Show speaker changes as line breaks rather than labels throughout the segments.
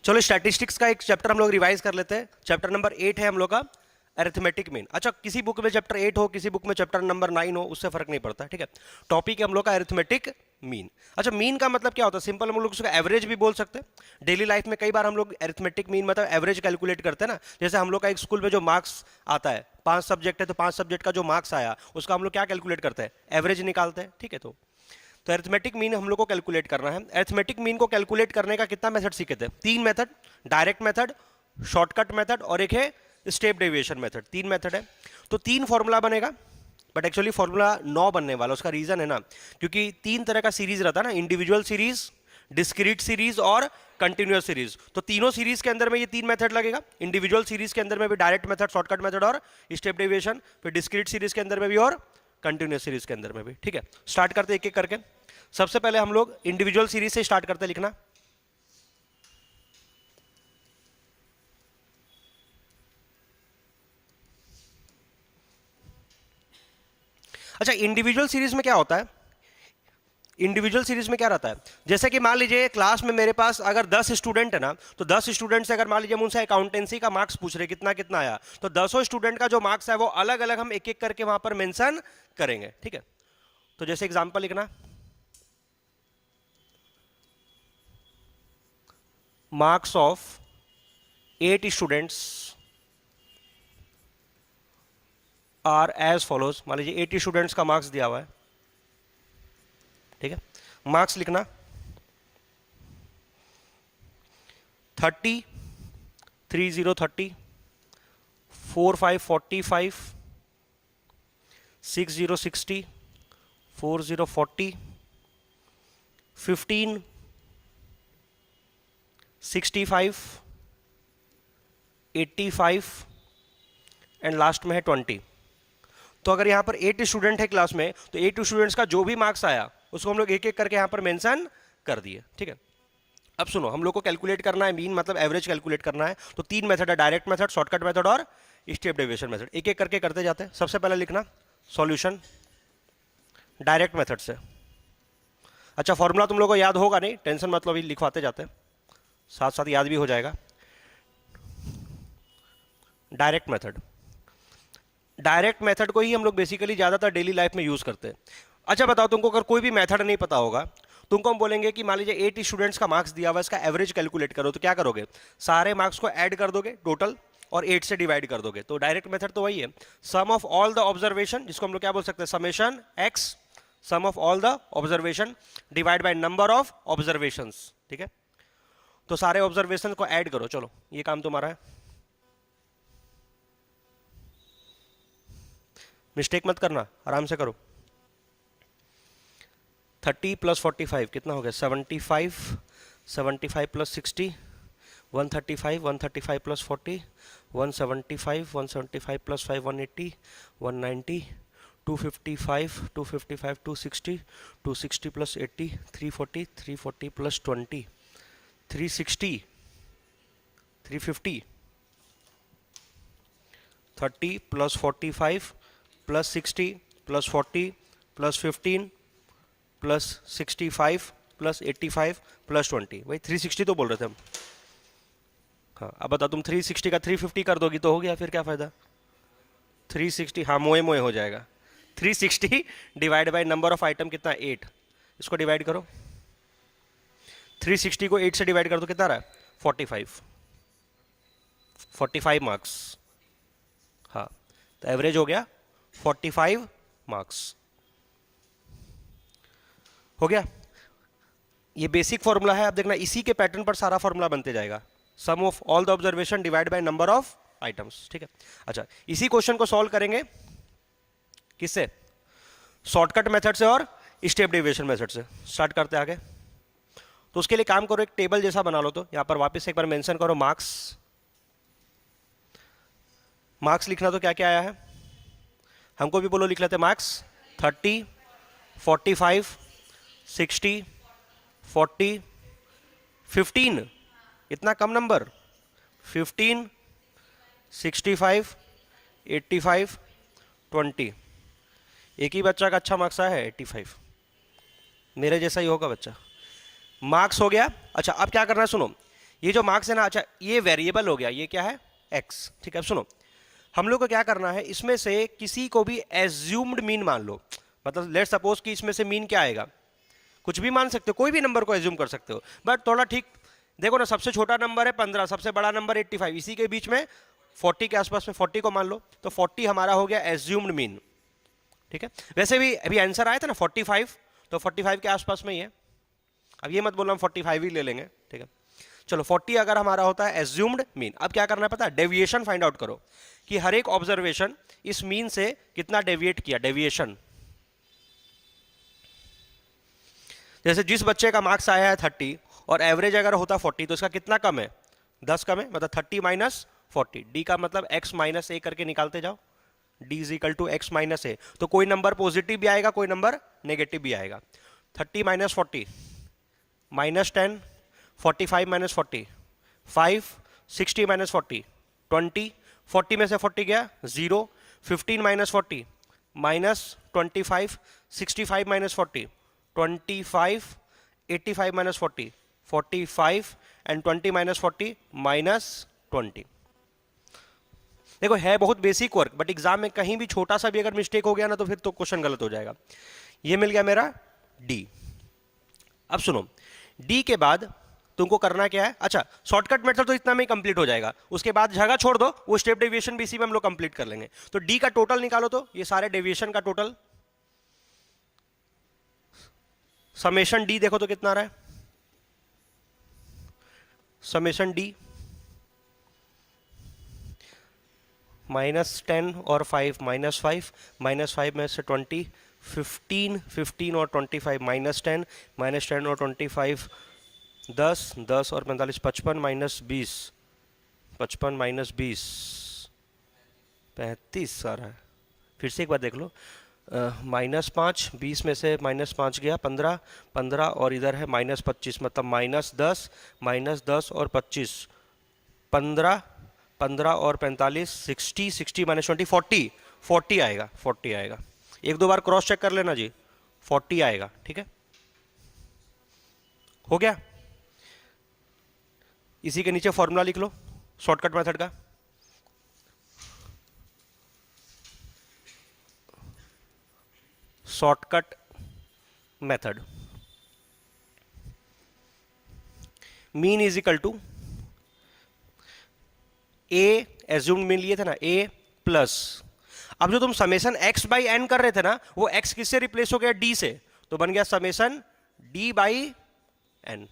चलो स्टैटिस्टिक्स का एक चैप्टर हम लोग रिवाइज कर लेते हैं। चैप्टर नंबर 8 है हम लोग का अरिथमेटिक मीन। अच्छा, किसी बुक में चैप्टर 8 हो, किसी बुक में चैप्टर नंबर 9 हो, उससे फर्क नहीं पड़ता, ठीक है। टॉपिक है हम लोग का अरिथमेटिक मीन। अच्छा, मीन का मतलब क्या होता है? सिंपल हम लोग उसका एवरेज भी बोल सकते हैं। डेली लाइफ में कई बार हम लोग अरिथमेटिक मीन मतलब एवरेज कैलकुलेट करते हैं ना। जैसे हम लोग का एक स्कूल में जो मार्क्स आता है, 5 सब्जेक्ट है तो 5 सब्जेक्ट का जो मार्क्स आया उसका हम लोग क्या कैलकुलेट करते हैं? एवरेज निकालते हैं, ठीक है। तो अरिथमेटिक मीन हम लोग को कैलकुलेट करना है। अरिथमेटिक मीन को कैलकुलेट करने का कितना मेथड सीखे थे? 3 method, direct method, shortcut method और एक है स्टेप डेविएशन मेथड। 3 मेथड है, तो 3 फॉर्मूला बनेगा, बट एक्चुअली फॉर्मूला 9 बनने वाला। उसका रीजन है ना, क्योंकि 3 तरह का सीरीज रहता है ना, इंडिविजुअल सीरीज, डिस्क्रीट सीरीज और कंटिन्यूअस सीरीज। तो तीनों सीरीज के अंदर में ये 3 मेथड लगेगा। इंडिविजुअल सीरीज के अंदर में भी डायरेक्ट मेथड, शॉर्टकट मेथड और स्टेप डेविएशन, फिर डिस्क्रीट सीरीज के अंदर में भी और कंटिन्यूअस सीरीज के अंदर में भी, ठीक है। स्टार्ट करते एक एक करके। सबसे पहले हम लोग इंडिविजुअल सीरीज से स्टार्ट करते लिखना। अच्छा, इंडिविजुअल सीरीज में क्या होता है? इंडिविजुअल सीरीज में क्या रहता है? जैसे कि मान लीजिए क्लास में मेरे पास अगर 10 स्टूडेंट है ना, तो 10 स्टूडेंट से अगर मान लीजिए हम उनसे अकाउंटेंसी का मार्क्स पूछ रहे कितना कितना आया, तो 10 स्टूडेंट का जो मार्क्स है वो अलग अलग हम एक एक करके वहां पर मेंशन करेंगे, ठीक है। तो जैसे एग्जांपल लिखना, marks of 8 students are as follows. मान लीजिए 80 स्टूडेंट्स का मार्क्स दिया हुआ है, ठीक है। मार्क्स लिखना 30, 30, 45, 45, 60, 60, 40, 40, 15, 65, 85 एंड लास्ट में है 20। तो अगर यहाँ पर 8 स्टूडेंट है क्लास में, तो 8 स्टूडेंट्स का जो भी मार्क्स आया उसको हम लोग एक एक करके यहाँ पर मेंशन कर दिए, ठीक है। अब सुनो, हम लोग को कैलकुलेट करना है मीन मतलब एवरेज कैलकुलेट करना है। तो 3 मेथड है, डायरेक्ट मेथड, शॉर्टकट मेथड और स्टेप डेविएशन मेथड। एक एक करके करते जाते हैं। सबसे पहले लिखना सॉल्यूशन डायरेक्ट मेथड से। अच्छा, फॉर्मूला तुम लोग को याद होगा नहीं, टेंशन मतलब ही लिखवाते जाते हैं, साथ साथ याद भी हो जाएगा। डायरेक्ट मेथड, डायरेक्ट मेथड को ही हम लोग बेसिकली ज़्यादातर डेली लाइफ में यूज़ करते हैं। अच्छा बताओ, तुमको अगर कोई भी मेथड नहीं पता होगा, तुमको हम बोलेंगे कि मान लीजिए 8 स्टूडेंट्स का मार्क्स दिया हुआ, इसका एवरेज कैलकुलेट करो, तो क्या करोगे? सारे मार्क्स को ऐड कर दोगे टोटल और 8 से डिवाइड कर दोगे। तो डायरेक्ट मेथड तो वही है, sum of all the observation, जिसको हम लोग क्या बोल सकते हैं? Summation X, sum of all the observation divide by number of observations, ठीक है। तो सारे ऑब्जर्वेशन को ऐड करो। चलो, ये काम तुम्हारा है, मिस्टेक मत करना, आराम से करो। 30 + 45 कितना हो गया? 75, 75 + 60 135, 135 + 40 175, 175 + 5 180 190 255, 255 260 260 + 80 340, 340 + 20 360 350 30 + 45 + 60 + 40 + 15 + 65 + 85 + 20, वही 360 तो बोल रहे थे हम। हाँ, अब बताओ, तुम 360 का 350 कर दोगी तो हो गया, फिर क्या फायदा? 360, हाँ मोए मोए हो जाएगा। 360 divide by number of item कितना? 8। इसको डिवाइड करो, 360 को 8 से डिवाइड कर दो, कितना रहा? 45, 45 मार्क्स। हाँ, तो एवरेज हो गया 45 मार्क्स, हो गया। ये बेसिक फॉर्मूला है। अब देखना, इसी के पैटर्न पर सारा फॉर्मूला बनते जाएगा। Sum of all the observation divide by number of items, ठीक है। अच्छा, इसी क्वेश्चन को सॉल्व करेंगे किससे? शॉर्टकट मेथड से और स्टेप डेविएशन मेथड से। स्टार्ट करते आगे। तो उसके लिए काम करो, एक टेबल जैसा बना लो। तो यहां पर वापस एक बार मेंशन करो मार्क्स। मार्क्स लिखना तो क्या क्या आया है हमको भी बोलो, लिख लेते मार्क्स। 30, 45, 60, 40, 15, इतना कम नंबर? 15, 65, 85, 20। एक ही बच्चा का अच्छा मार्क्स आया है 85, मेरे जैसा ही होगा बच्चा। मार्क्स हो गया। अच्छा, अब क्या करना है सुनो, ये जो मार्क्स है ना, अच्छा ये वेरिएबल हो गया, ये क्या है x, ठीक है। अब सुनो, हम लोग को क्या करना है, इसमें से किसी को भी एज्यूम्ड मीन मान लो, मतलब लेट सपोज कि इसमें से मीन क्या आएगा, कुछ भी मान सकते हो, कोई भी नंबर को एज्यूम कर सकते हो, बट थोड़ा ठीक देखो ना, सबसे छोटा नंबर है 15, सबसे बड़ा नंबर 85, इसी के बीच में 40 के आसपास में 40 को मान लो, तो 40 हमारा हो गया एज्यूम्ड मीन, ठीक है। वैसे भी अभी आंसर आया था ना 45, तो 45 के आसपास में ही है, अब ये मत बोलना हम 45 ही ले लेंगे, ठीक है। चलो 40 अगर हमारा होता है एज्यूम्ड मीन, अब क्या करना है पता है, डेविएशन फाइंड आउट करो कि हर एक ऑब्जर्वेशन इस मीन से कितना डेविएट किया, डेविएशन। जैसे जिस बच्चे का मार्क्स आया है 30 और एवरेज अगर होता 40, तो इसका कितना कम है, 10 कम है, मतलब 30 माइनस 40, डी का मतलब x माइनस ए करके निकालते जाओ, d is equal to x minus a, तो कोई नंबर पॉजिटिव भी आएगा, कोई नंबर नेगेटिव भी आएगा। 30 माइनस 40 माइनस 10, 45 माइनस 40 5, 60 माइनस 40 20, 40 में से 40 गया 0, 15 minus 40 minus 25, 65 minus 40 25, 85 minus 40 45 and 20 minus 40 minus 20। देखो है बहुत बेसिक वर्क, बट एग्जाम में कहीं भी छोटा सा भी अगर मिस्टेक हो गया ना, तो फिर तो क्वेश्चन गलत हो जाएगा। ये मिल गया मेरा डी। अब सुनो, डी के बाद तुमको करना क्या है, अच्छा शॉर्टकट मेथड तो इतना में ही कंप्लीट हो जाएगा, उसके बाद जगह छोड़ दो, वो स्टेप डेविएशन भी इसी में हम लोग कंप्लीट कर लेंगे। तो डी का टोटल निकालो, तो ये सारे डेविएशन का टोटल समेशन डी देखो तो कितना आ रहा है, समेशन डी -10 और 5 -5 -5 में से 20 15 15 और 25 -10 -10 और 25 10 10 और 45 55 -20 55 -20 35 आ रहा है। फिर से एक बार देख लो, -5 20 में से -5 गया 15 15 और इधर है -25, मतलब -10 और 25 15 15 और 45 60 60 -20 40 40 आएगा, 40 आएगा। एक दो बार क्रॉस चेक कर लेना जी, 40 आएगा, ठीक है। हो गया, इसी के नीचे फॉर्मूला लिख लो शॉर्टकट मेथड का, shortcut method mean is equal to A, assumed mean लिए थे ना, ए प्लस, अब जो तुम समेशन x बाई एन कर रहे थे ना, वो x किससे रिप्लेस हो गया, d से, तो बन गया समेशन d बाई एन,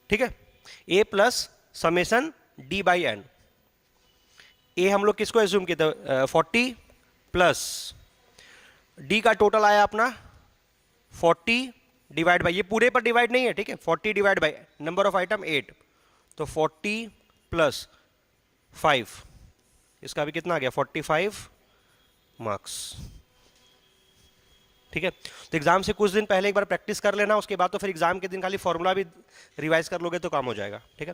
ठीक है। a plus summation d by N, a हम लोग किसको एज्यूम किए थे 40 प्लस d का टोटल आया अपना 40 डिवाइड बाई, ये पूरे पर डिवाइड नहीं है, ठीक है, 40 divide by number of item 8, तो 40 प्लस 5, इसका भी कितना आ गया 45 मार्क्स, ठीक है। तो एग्जाम से कुछ दिन पहले एक बार प्रैक्टिस कर लेना, उसके बाद तो फिर एग्जाम के दिन खाली फॉर्मूला भी रिवाइज कर लोगे तो काम हो जाएगा, ठीक है।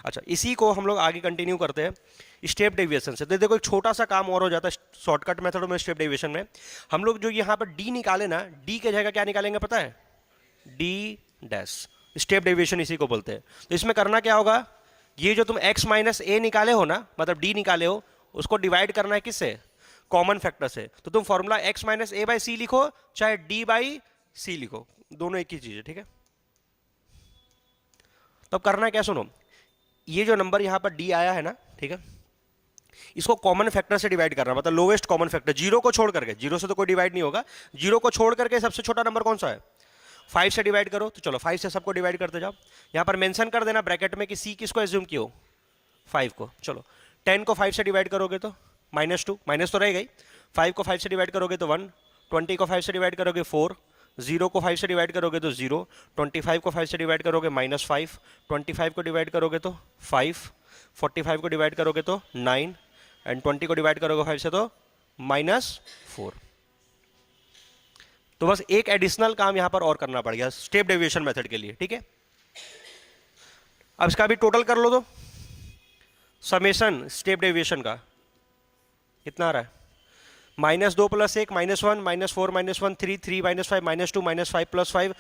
अच्छा इसी को हम लोग आगे कंटिन्यू करते हैं स्टेप डेविएशन से। तो देखो एक छोटा सा काम और हो जाता है शॉर्टकट मेथड में, स्टेप डेविएशन में हम लोग जो यहाँ पर डी निकाले ना, डी के जगह क्या निकालेंगे पता है, डी डैश, स्टेप डेविएशन इसी को बोलते हैं। तो इसमें करना क्या होगा, ये जो तुम x माइनस ए निकाले हो ना, मतलब d निकाले हो, उसको डिवाइड करना है किससे, कॉमन फैक्टर से। तो तुम formula x minus a by c लिखो, चाहे d बाई सी लिखो, दोनों एक ही चीज है, ठीक है। तो अब करना है क्या, सुनो, ये जो नंबर यहां पर d आया है ना, ठीक है, इसको कॉमन फैक्टर से डिवाइड करना, मतलब लोवेस्ट कॉमन फैक्टर, जीरो को छोड़ करके, जीरो से तो कोई डिवाइड नहीं होगा, जीरो को छोड़ करके सबसे छोटा नंबर कौन सा है, 5 से डिवाइड करो। तो चलो 5 से सबको डिवाइड करते जाओ, यहाँ पर मेंशन कर देना ब्रैकेट में कि C किसको एज्यूम किया, 5 को। चलो 10 को 5 से डिवाइड करोगे तो -2, माइनस तो रहेगा ही, 5 को 5 से डिवाइड करोगे तो 1, 20 को 5 से डिवाइड करोगे 4, 0 को 5 से डिवाइड करोगे तो 0, 25 को 5 से डिवाइड करोगे -5, 25 को डिवाइड करोगे तो 5, 45 को डिवाइड करोगे तो 9 एंड 20 को डिवाइड करोगे 5 से तो -4। तो बस एक एडिशनल काम यहां पर और करना पड़ गया स्टेप डेविएशन मेथड के लिए, ठीक है। अब इसका भी टोटल कर लो, तो समेशन स्टेप डेविएशन का कितना आ रहा है, -2 + 1 -1 -4 -1 3 3 -5 -2 -5 + 5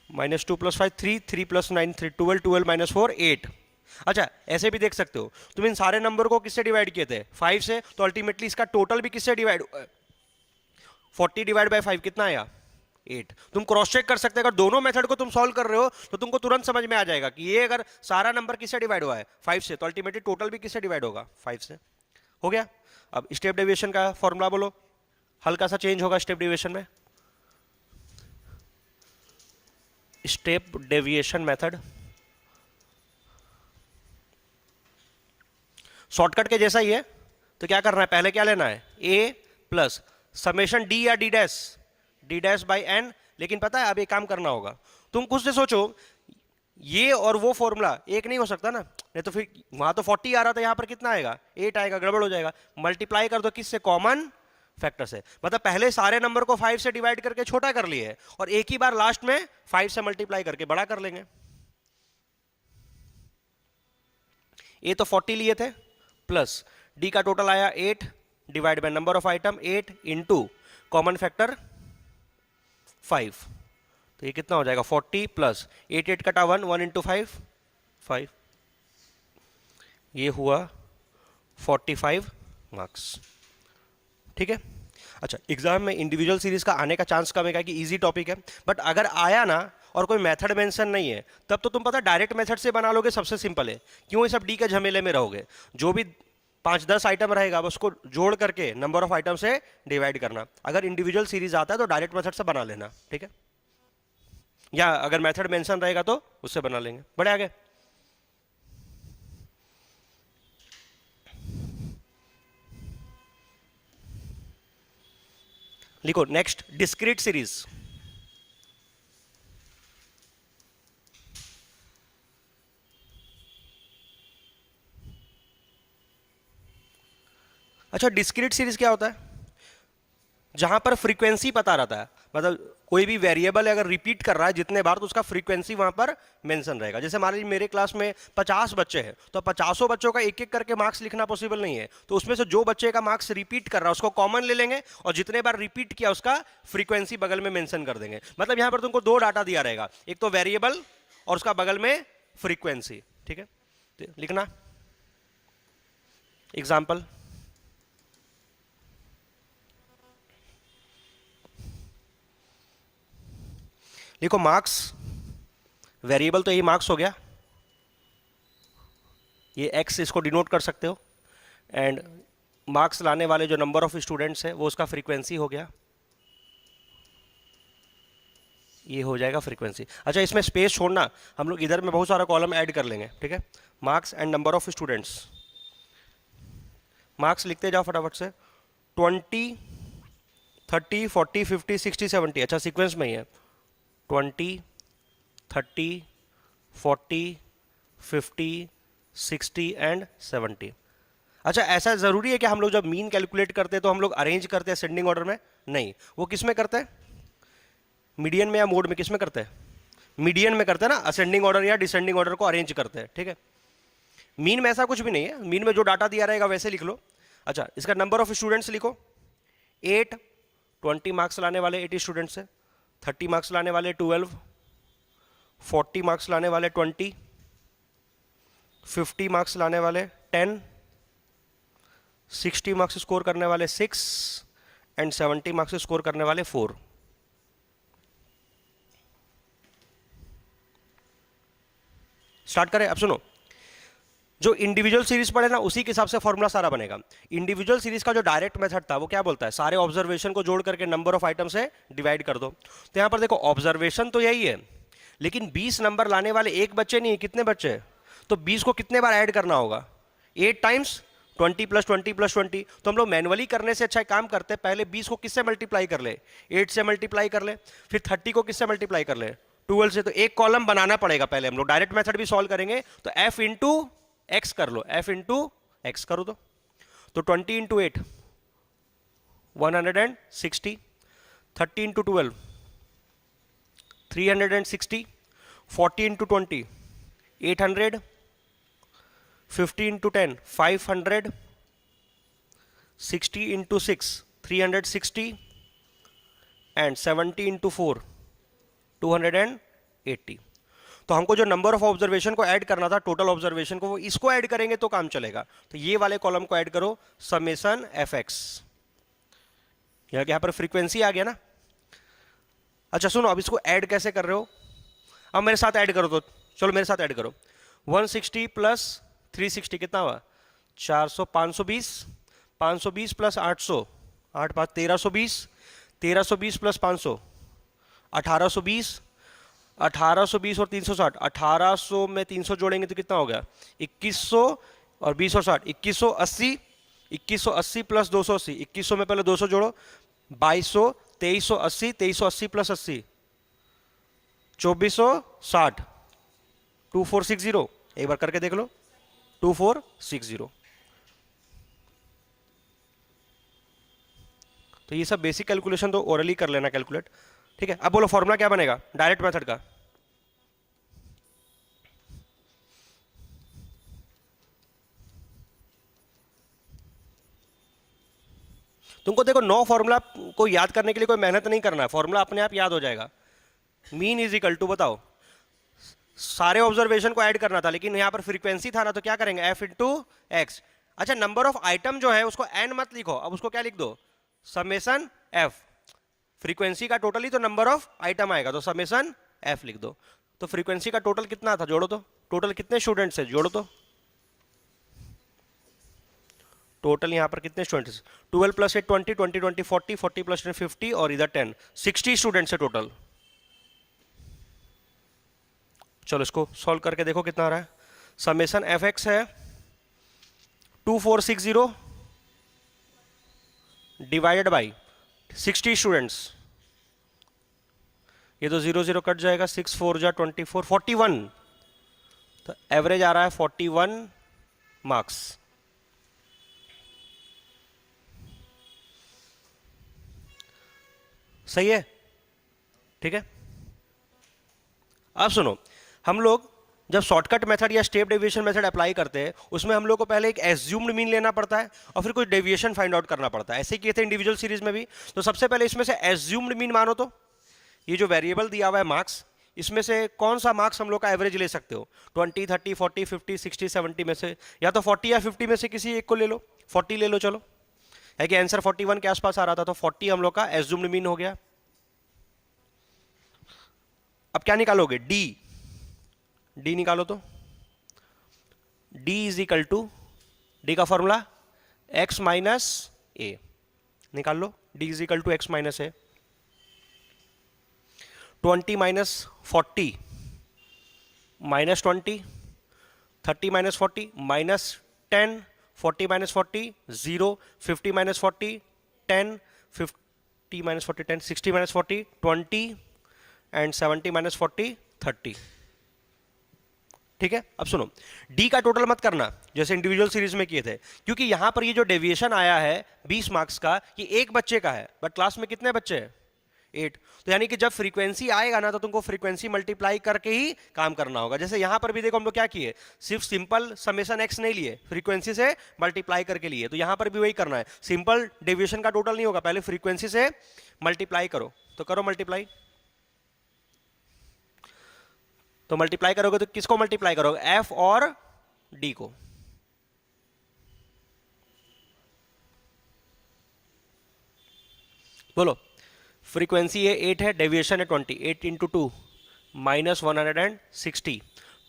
माइनस 2 + 5 3, 3 + 9 3, 12, 12 - 4 8। अच्छा ऐसे भी देख सकते हो, तुम इन सारे नंबर को किससे डिवाइड किए थे 5 से, तो अल्टीमेटली इसका टोटल भी किससे डिवाइड 40 / 5 कितना आया 8। तुम क्रॉस चेक कर सकते हो, अगर दोनों मेथड को तुम सॉल्व कर रहे हो तो तुमको तुरंत समझ में आ जाएगा कि ये अगर सारा नंबर किससे डिवाइड हुआ है 5 से, तो अल्टीमेटली टोटल भी किससे डिवाइड होगा 5 से। हो गया। अब स्टेप डेविएशन का फॉर्मूला बोलो, हल्का सा चेंज होगा स्टेप डेविएशन में। स्टेप डेविएशन मेथड शॉर्टकट के जैसा ही है, तो क्या करना है, पहले क्या लेना है a प्लस समेशन d या d डैश बाई n। लेकिन पता है अब एक काम करना होगा, तुम खुद से सोचो, ये और वो फॉर्मूला एक नहीं हो सकता ना, नहीं तो फिर वहां तो 40 आ रहा था, यहां पर कितना आएगा 8 आएगा, गड़बड़ हो जाएगा। मल्टीप्लाई कर दो किससे, कॉमन फैक्टर से। मतलब पहले सारे नंबर को 5 से डिवाइड करके छोटा कर लिए और एक ही बार लास्ट में 5 से मल्टीप्लाई करके बड़ा कर लेंगे। ए तो 40 लिए थे, प्लस डी का टोटल आया 8 divide by number of item 8 into common factor 5, तो ये कितना हो जाएगा 40 प्लस 8 8 कटा 1 1 इंटू 5 5, ये हुआ 45 मार्क्स। ठीक है। अच्छा एग्जाम में इंडिविजुअल सीरीज का आने का चांस कम है कि इजी टॉपिक है, बट अगर आया ना और कोई मेथड मेंशन नहीं है तब तो तुम पता डायरेक्ट मेथड से बना लोगे, सबसे सिंपल है। क्यों ये सब डी के झमेले में रहोगे, जो भी 5-10 आइटम रहेगा उसको जोड़ करके नंबर ऑफ आइटम से डिवाइड करना। अगर इंडिविजुअल सीरीज आता है तो डायरेक्ट मेथड से बना लेना, ठीक है, या अगर मेथड मेंशन रहेगा तो उससे बना लेंगे। बड़े आगे लिखो नेक्स्ट डिस्क्रीट सीरीज। अच्छा डिस्क्रीट सीरीज क्या होता है, जहां पर फ्रीक्वेंसी पता रहता है, मतलब कोई भी वेरिएबल अगर रिपीट कर रहा है जितने बार तो उसका फ्रीक्वेंसी वहां पर मेंशन रहेगा। जैसे मान लीजिए मेरे क्लास में 50 बच्चे हैं, तो 50 बच्चों का एक एक करके मार्क्स लिखना पॉसिबल नहीं है, तो उसमें से जो बच्चे का मार्क्स रिपीट कर रहा है उसको कॉमन ले लेंगे और जितने बार रिपीट किया उसका फ्रीक्वेंसी बगल में मेंशन कर देंगे। मतलब यहां पर तुमको 2 डाटा दिया रहेगा, एक तो वेरिएबल और उसका बगल में फ्रीक्वेंसी। ठीक है, तो लिखना एग्जाम्पल। देखो मार्क्स वेरिएबल तो यही मार्क्स हो गया, ये एक्स इसको डिनोट कर सकते हो, एंड मार्क्स लाने वाले जो नंबर ऑफ स्टूडेंट्स है वो उसका फ्रीक्वेंसी हो गया, ये हो जाएगा फ्रीक्वेंसी। अच्छा इसमें स्पेस छोड़ना, हम लोग इधर में बहुत सारा कॉलम ऐड कर लेंगे। ठीक है, marks and number of students, marks लिखते जाओ फटाफट से 20 30 40 50 60 70। अच्छा सीक्वेंस में ही है 20 30 40 50 60 एंड 70। अच्छा ऐसा ज़रूरी है कि हम लोग जब मीन कैलकुलेट करते हैं तो हम लोग अरेंज करते हैं असेंडिंग ऑर्डर में? नहीं, वो किस में करते हैं, मीडियन में या मोड में, किस में करते हैं, मीडियन में करते हैं ना, असेंडिंग ऑर्डर या डिसेंडिंग ऑर्डर को अरेंज करते हैं। ठीक है, मीन में ऐसा कुछ भी नहीं है, मीन में जो डाटा दिया रहेगा वैसे लिख लो। अच्छा इसका नंबर ऑफ स्टूडेंट्स लिखो 8, 20 मार्क्स लाने वाले 80 स्टूडेंट्स है, 30 मार्क्स लाने वाले 12, 40 मार्क्स लाने वाले 20, 50 मार्क्स लाने वाले 10, 60 मार्क्स स्कोर करने वाले 6 एंड 70 मार्क्स स्कोर करने वाले 4। स्टार्ट करें। अब सुनो, जो इंडिविजुअल सीरीज पढ़े ना उसी के हिसाब से फॉर्मूला सारा बनेगा। इंडिविजुअल सीरीज का जो डायरेक्ट मेथड था वो क्या बोलता है, सारे ऑब्जर्वेशन को जोड़ करके नंबर ऑफ आइटम से डिवाइड कर दो। तो यहां पर देखो ऑब्जर्वेशन तो यही है, लेकिन 20 नंबर लाने वाले एक बच्चे नहीं, कितने बच्चे, तो 20 को कितने बार ऐड करना होगा, 8 टाइम्स 20 + 20 + 20। तो हम लोग मैनुअली करने से अच्छा एक काम करते हैं, पहले 20 को किससे मल्टीप्लाई कर ले, 8 से मल्टीप्लाई कर ले, फिर 30 को किससे मल्टीप्लाई कर ले, 12 से। तो एक कॉलम बनाना पड़ेगा पहले, हम लोग डायरेक्ट मेथड भी सॉल्व करेंगे तो f इंटू एक्स कर लो, f इंटू एक्स करो तो 20 into 8 160, 30 into 12 360, 40 into 20 800, 50 into 10 500, 60 into 6 360 and 70 into 4 210। 80। तो हमको जो नंबर ऑफ ऑब्जर्वेशन को ऐड करना था टोटल ऑब्जर्वेशन को, वो इसको ऐड करेंगे तो काम चलेगा। तो ये वाले कॉलम को ऐड करो, समेशन एफ एक्स। यहां पर फ्रीक्वेंसी आ गया ना। अच्छा सुनो, अब इसको ऐड कैसे कर रहे हो, अब मेरे साथ ऐड करो। तो चलो मेरे साथ ऐड करो। 160 प्लस 360 कितना हुआ? 400, 520, 520 प्लस 800, 8 5 1320, 1320 प्लस 500 1820, 1820 और 360, 1800 में 300 जोड़ेंगे तो कितना हो गया? 2100 और 20 और 60, 2180, 2180 प्लस 280, 2100 में पहले 200 जोड़ो, 2200, 2380, 2380 प्लस 80, 2460, 2460। एक बार करके देख लो, 2460। तो ये सब बेसिक कैलकुलेशन तो ओरली कर लेना कैलकुलेट, ठीक है। अब बोलो फॉर्मूला क्या बनेगा डायरेक्ट मेथड का? तुमको देखो 9 फॉर्मूला को याद करने के लिए कोई मेहनत नहीं करना है, फॉर्मूला अपने आप याद हो जाएगा। मीन इज इक्वल टू, बताओ, सारे ऑब्जर्वेशन को ऐड करना था लेकिन यहां पर फ्रीक्वेंसी था ना, तो क्या करेंगे? F into x. अच्छा नंबर ऑफ आइटम जो है उसको एन मत लिखो, अब उसको क्या लिख दो? Summation F. फ्रीक्वेंसी का टोटल ही तो नंबर ऑफ आइटम आएगा, तो समेशन एफ लिख दो। तो फ्रीक्वेंसी का टोटल कितना था जोड़ो तो, टोटल कितने स्टूडेंट्स है जोड़ो तो, टोटल यहां पर कितने स्टूडेंट्स? 12 प्लस 8 20, 20 20 40, 40 प्लस 10 50 और इधर 10, 60 स्टूडेंट्स है टोटल। चलो इसको सॉल्व करके देखो कितना आ रहा है। समेशन एफ एक्स है 2460 डिवाइडेड बाई 60 स्टूडेंट्स, ये तो 0 0 कट जाएगा, 6 4 जा 24, 41। तो एवरेज आ रहा है 41 मार्क्स। सही है, ठीक है। अब सुनो, हम लोग जब शॉर्टकट मेथड या स्टेप डेविएशन मेथड अप्लाई करते हैं उसमें हम लोग को पहले एक एज्यूम्ड मीन लेना पड़ता है और फिर कोई डेविएशन फाइंड आउट करना पड़ता है। ऐसे किए थे इंडिविजुअल सीरीज में भी। तो सबसे पहले इसमें से एज्यूम्ड मीन मानो, तो ये जो वेरिएबल दिया हुआ है मार्क्स, इसमें से कौन सा मार्क्स हम लोग का एवरेज ले सकते हो? 20 30 40 50 60 70 में से, या तो 40 या 50 में से किसी एक को ले लो। 40 ले लो, चलो, है कि आंसर 41 के आसपास आ रहा था, तो 40 हम लोग का एज्यूम्ड मीन हो गया। अब क्या निकालोगे? डी। डी निकालो तो d is equal to, d का फॉर्मूला एक्स माइनस ए, निकाल लो। D is equal to x minus a. 20 minus 40 minus 20, 30 minus 40 minus 10, 40 minus 40 0, 50 minus 40 10, 50 minus 40 10, 60 minus 40 20 and 70 minus 40 30। ठीक है। अब सुनो, डी का टोटल मत करना जैसे इंडिविजुअल सीरीज में किए थे, क्योंकि यहां पर ये जो डेविएशन आया है 20 मार्क्स का, ये एक बच्चे का है, बट क्लास में कितने बच्चे हैं? 8। तो यानी कि जब फ्रीक्वेंसी आएगा ना तो तुमको फ्रीक्वेंसी मल्टीप्लाई करके ही काम करना होगा। जैसे यहां पर भी देखो हम लोग क्या किए, सिर्फ सिंपल समेशन एक्स नहीं लिए, फ्रीक्वेंसी से मल्टीप्लाई करके लिए। तो यहां पर भी वही करना है, सिंपल डेविएशन का टोटल नहीं होगा, पहले फ्रीक्वेंसी से मल्टीप्लाई करो। तो करो मल्टीप्लाई। तो मल्टीप्लाई करोगे तो किसको मल्टीप्लाई करोगे? एफ और डी को। बोलो, फ्रीक्वेंसी है 8 है, डेविएशन है 20, 8 into 2 minus 160,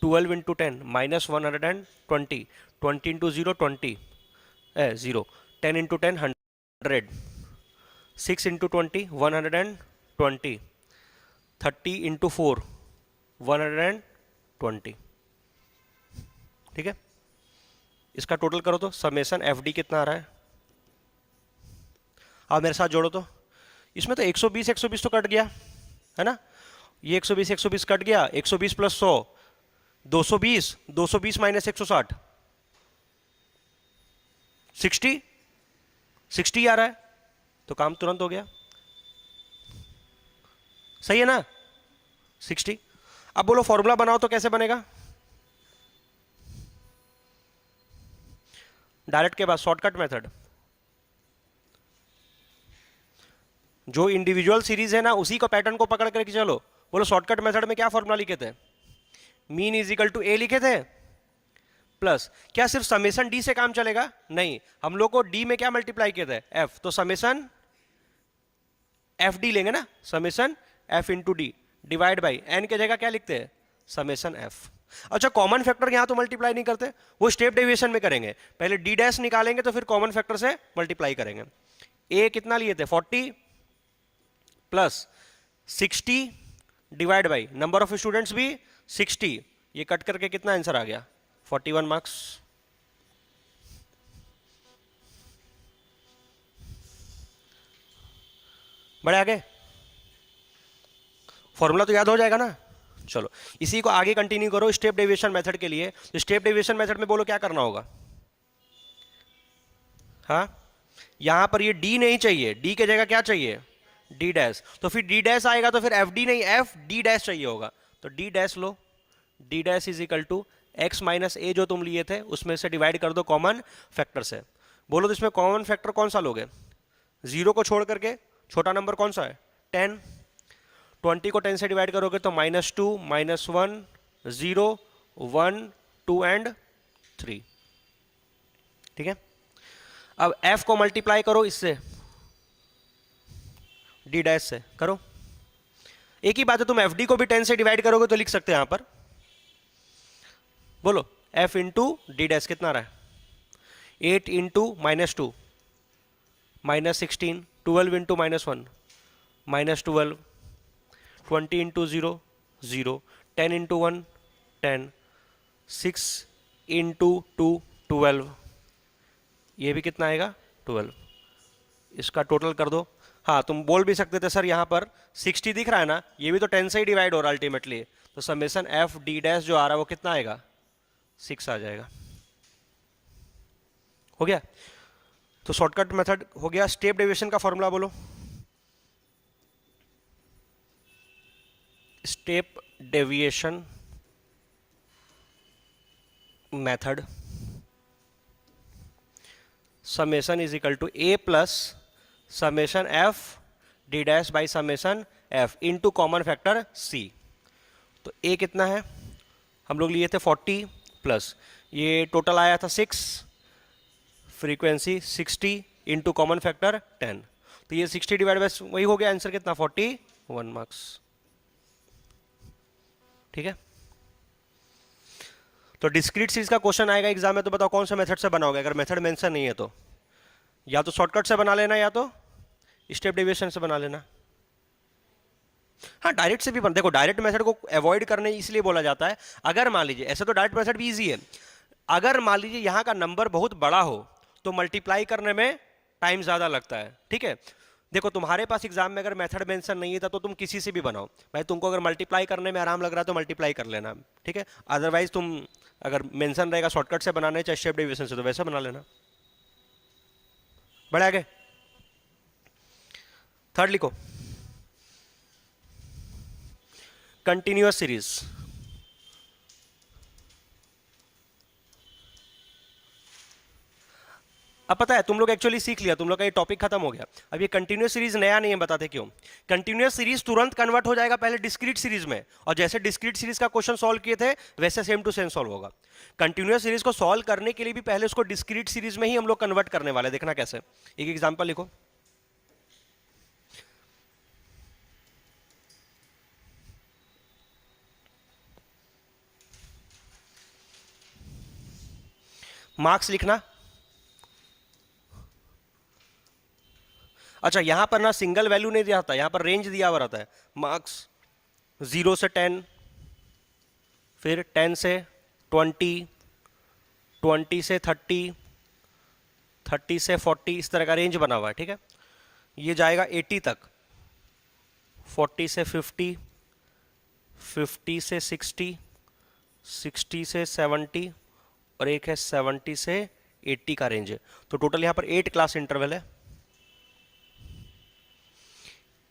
12 into 10 minus 120, 20 into 0 20 0, 10 into 10 100, 6 into 20 120, 30 into 4 120। ठीक है, इसका टोटल करो तो समेशन एफ डी कितना आ रहा है? अब मेरे साथ जोड़ो तो, इसमें तो 120 120 तो कट गया है ना, ये 120 120 कट गया, 120 प्लस 100 220, 220 माइनस 160 60 60 आ रहा है, तो काम तुरंत हो गया। सही है ना, 60। अब बोलो फॉर्मूला बनाओ तो कैसे बनेगा? डायरेक्ट के बाद शॉर्टकट मेथड, जो इंडिविजुअल सीरीज है ना उसी का पैटर्न को पकड़ करके चलो, बोलो शॉर्टकट मेथड में क्या फॉर्मूला लिखे थे, मीन इज इक्वल टू ए लिखे थे प्लस, क्या सिर्फ समेशन डी से काम चलेगा, नहीं, हम लोग को डी में क्या मल्टीप्लाई किए थे, एफ, तो समेशन एफ डी लेंगे ना, summation F into D divide by N की जगह क्या लिखते हैं, समेशन एफ। अच्छा कॉमन फैक्टर यहां तो मल्टीप्लाई नहीं करते, वो स्टेप डेविएशन में करेंगे, पहले डी डैश निकालेंगे तो फिर कॉमन फैक्टर से मल्टीप्लाई करेंगे। ए कितना लिए थे 40 plus 60 divide by number of students भी 60, ये कट करके कितना आंसर आ गया 41 मार्क्स। बड़े आगे फॉर्मूला तो याद हो जाएगा ना। चलो इसी को आगे कंटिन्यू करो स्टेप डेविएशन मेथड के लिए। तो स्टेप डेविएशन मेथड में बोलो क्या करना होगा, हाँ यहां पर ये डी नहीं चाहिए, डी की जगह क्या चाहिए डी डैश, तो फिर डी डैश आएगा तो फिर एफ डी नहीं एफ डी डैश चाहिए होगा, तो डी डैश लो, d dash is equal to x minus a जो तुम लिए थे उसमें से डिवाइड कर दो कॉमन फैक्टर से। बोलो तो इसमें कॉमन फैक्टर कौन सा लोगे, 0 को छोड़ करके छोटा नंबर कौन सा है 10, 20 को 10 से डिवाइड करोगे तो -2 -1 0 1 2 एंड 3, ठीक है। अब f को मल्टीप्लाई करो इससे d डैश से करो, एक ही बात है, तुम fd को भी 10 से डिवाइड करोगे तो लिख सकते हैं यहां पर, बोलो f इंटू डी डैश कितना रहा है 8 into -2 -16, 12 into -1 -12, 20 into 0 0, 10 into 1 10, 6 into 2 12, ये भी कितना आएगा 12, इसका टोटल कर दो। हाँ तुम बोल भी सकते थे सर यहाँ पर 60 दिख रहा है ना, ये भी तो 10 से ही डिवाइड हो रहा है अल्टीमेटली, तो समेशन एफ डी डैश जो आ रहा है वो कितना आएगा 6 आ जाएगा। हो गया, तो शॉर्टकट मेथड हो गया। स्टेप डेविएशन का फॉर्मूला बोलो, step deviation method summation is equal to A plus summation F D dash by summation F into common factor C. तो ए कितना है, हम लोग लिए थे 40 प्लस ये टोटल आया था 6, फ्रीक्वेंसी 60 इंटू कॉमन फैक्टर 10, तो ये 60 डिवाइड बाई वही हो गया आंसर कितना 41 मार्क्स, ठीक है। तो डिस्क्रीट सीरीज का क्वेश्चन आएगा एग्जाम में तो बताओ कौन सा मेथड से बनाओगे, अगर मेथड मेंशन नहीं है तो या तो शॉर्टकट से बना लेना या तो स्टेप डेविएशन से बना लेना। हाँ डायरेक्ट से भी बन, देखो डायरेक्ट मेथड को अवॉइड करने इसलिए बोला जाता है, अगर मान लीजिए ऐसे तो डायरेक्ट मेथड भी इजी है, अगर मान लीजिए यहाँ का नंबर बहुत बड़ा हो तो मल्टीप्लाई करने में टाइम ज्यादा लगता है, ठीक है। देखो तुम्हारे पास एग्जाम में अगर मेथड मेंशन नहीं था तो तुम किसी से भी बनाओ भाई, तुमको अगर मल्टीप्लाई करने में आराम लग रहा है तो मल्टीप्लाई कर लेना, ठीक है। अदरवाइज तुम अगर मेंशन रहेगा शॉर्टकट से बनाना है चाहे स्टेप डेविएशन से तो वैसे बना लेना। बढ़े आगे, थर्ड लिखो कंटिन्यूअस सीरीज। अब पता है तुम लोग एक्चुअली सीख लिया, तुम लोग का ये टॉपिक खत्म हो गया। अब ये कंटिन्यूअस सीरीज नया नहीं है, बताते क्यों। कंटिन्यूअस सीरीज तुरंत कन्वर्ट हो जाएगा पहले डिस्क्रीट सीरीज में, और जैसे डिस्क्रीट सीरीज का क्वेश्चन सॉल्व किए थे वैसे सेम टू सेम सॉल्व होगा। कंटिन्यूअस सीरीज को सॉल्व करने के लिए भी पहले उसको डिस्क्रीट सीरीज में ही हम लोग कन्वर्ट करने वाले, देखना कैसे। एक एग्जाम्पल लिखो, मार्क्स लिखना। अच्छा यहां पर ना सिंगल वैल्यू नहीं दिया था, यहां पर रेंज दिया हुआ रहता है, मार्क्स 0 से 10, फिर 10 से 20, 20 से 30, 30 से 40, इस तरह का रेंज बना हुआ है, ठीक है। ये जाएगा 80 तक, 40 से 50, 50 से 60, 60 से 70, और एक है 70 से 80 का रेंज है। तो टोटल यहां पर 8 क्लास इंटरवल है।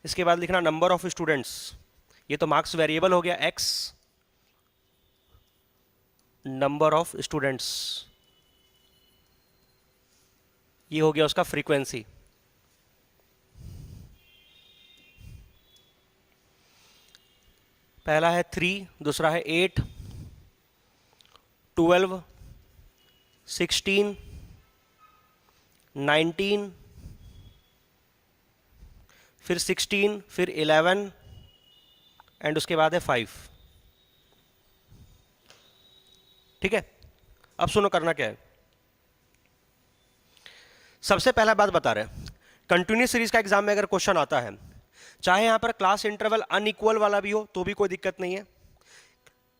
इसके बाद लिखना नंबर ऑफ स्टूडेंट्स, ये तो मार्क्स वेरिएबल हो गया x, नंबर ऑफ स्टूडेंट्स ये हो गया उसका फ्रीक्वेंसी। पहला है 3, दूसरा है 8, 12, 16, 19, फिर 16, फिर 11 एंड उसके बाद है 5। ठीक है, अब सुनो करना क्या है। सबसे पहला बात बता रहे हैं, कंटिन्यूस सीरीज का एग्जाम में अगर क्वेश्चन आता है, चाहे यहां पर क्लास इंटरवल अनइक्वल वाला भी हो तो भी कोई दिक्कत नहीं है।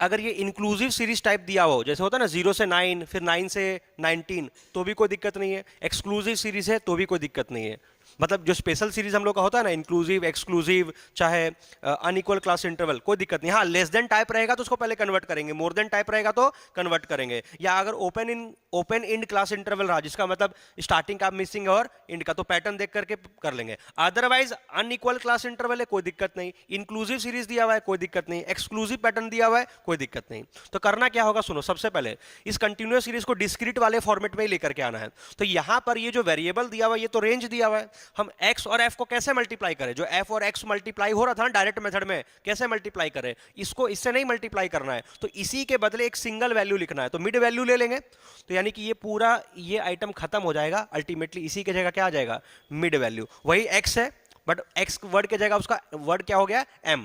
अगर ये इंक्लूसिव सीरीज टाइप दिया हो, जैसे होता है ना 0 से 9 फिर 9 से 19, तो भी कोई दिक्कत नहीं है। एक्सक्लूसिव सीरीज है तो भी कोई दिक्कत नहीं है। मतलब जो स्पेशल सीरीज हम लोग का होता है ना, इंक्लूसिव, एक्सक्लूसिव, चाहे अनइक्वल क्लास इंटरवल, कोई दिक्कत नहीं। हाँ, लेस देन टाइप रहेगा तो उसको पहले कन्वर्ट करेंगे, मोर देन टाइप रहेगा तो कन्वर्ट करेंगे। या अगर ओपन इंड क्लास इंटरवल रहा, जिसका मतलब स्टार्टिंग का मिसिंग और इंड का, तो पैटर्न देख करके कर लेंगे। अदरवाइज अनइक्वल क्लास इंटरवल है, कोई दिक्कत नहीं। इंक्लूसिव सीरीज दिया हुआ है, कोई दिक्कत नहीं। एक्सक्लूसिव पैटर्न दिया हुआ है, कोई दिक्कत नहीं। तो करना क्या होगा, सुनो। सबसे पहले इस कंटिन्यूअस सीरीज को डिस्क्रीट वाले फॉर्मेट में ही लेकर के आना है। तो यहां पर ये जो वेरिएबल दिया हुआ है, ये तो रेंज दिया हुआ है। हम x और f को कैसे मल्टीप्लाई करें? जो f और x मल्टीप्लाई हो रहा था ना डायरेक्ट मेथड में, कैसे मल्टीप्लाई करें? इसको इससे नहीं मल्टीप्लाई करना है, तो इसी के बदले एक सिंगल वैल्यू लिखना है, तो मिड वैल्यू ले लेंगे। तो यानी कि ये पूरा ये आइटम खत्म हो जाएगा। अल्टीमेटली इसी की जगह क्या आ जाएगा? Mid value. वही x है, बट x वर्ड की जगह उसका वर्ड क्या हो गया? m।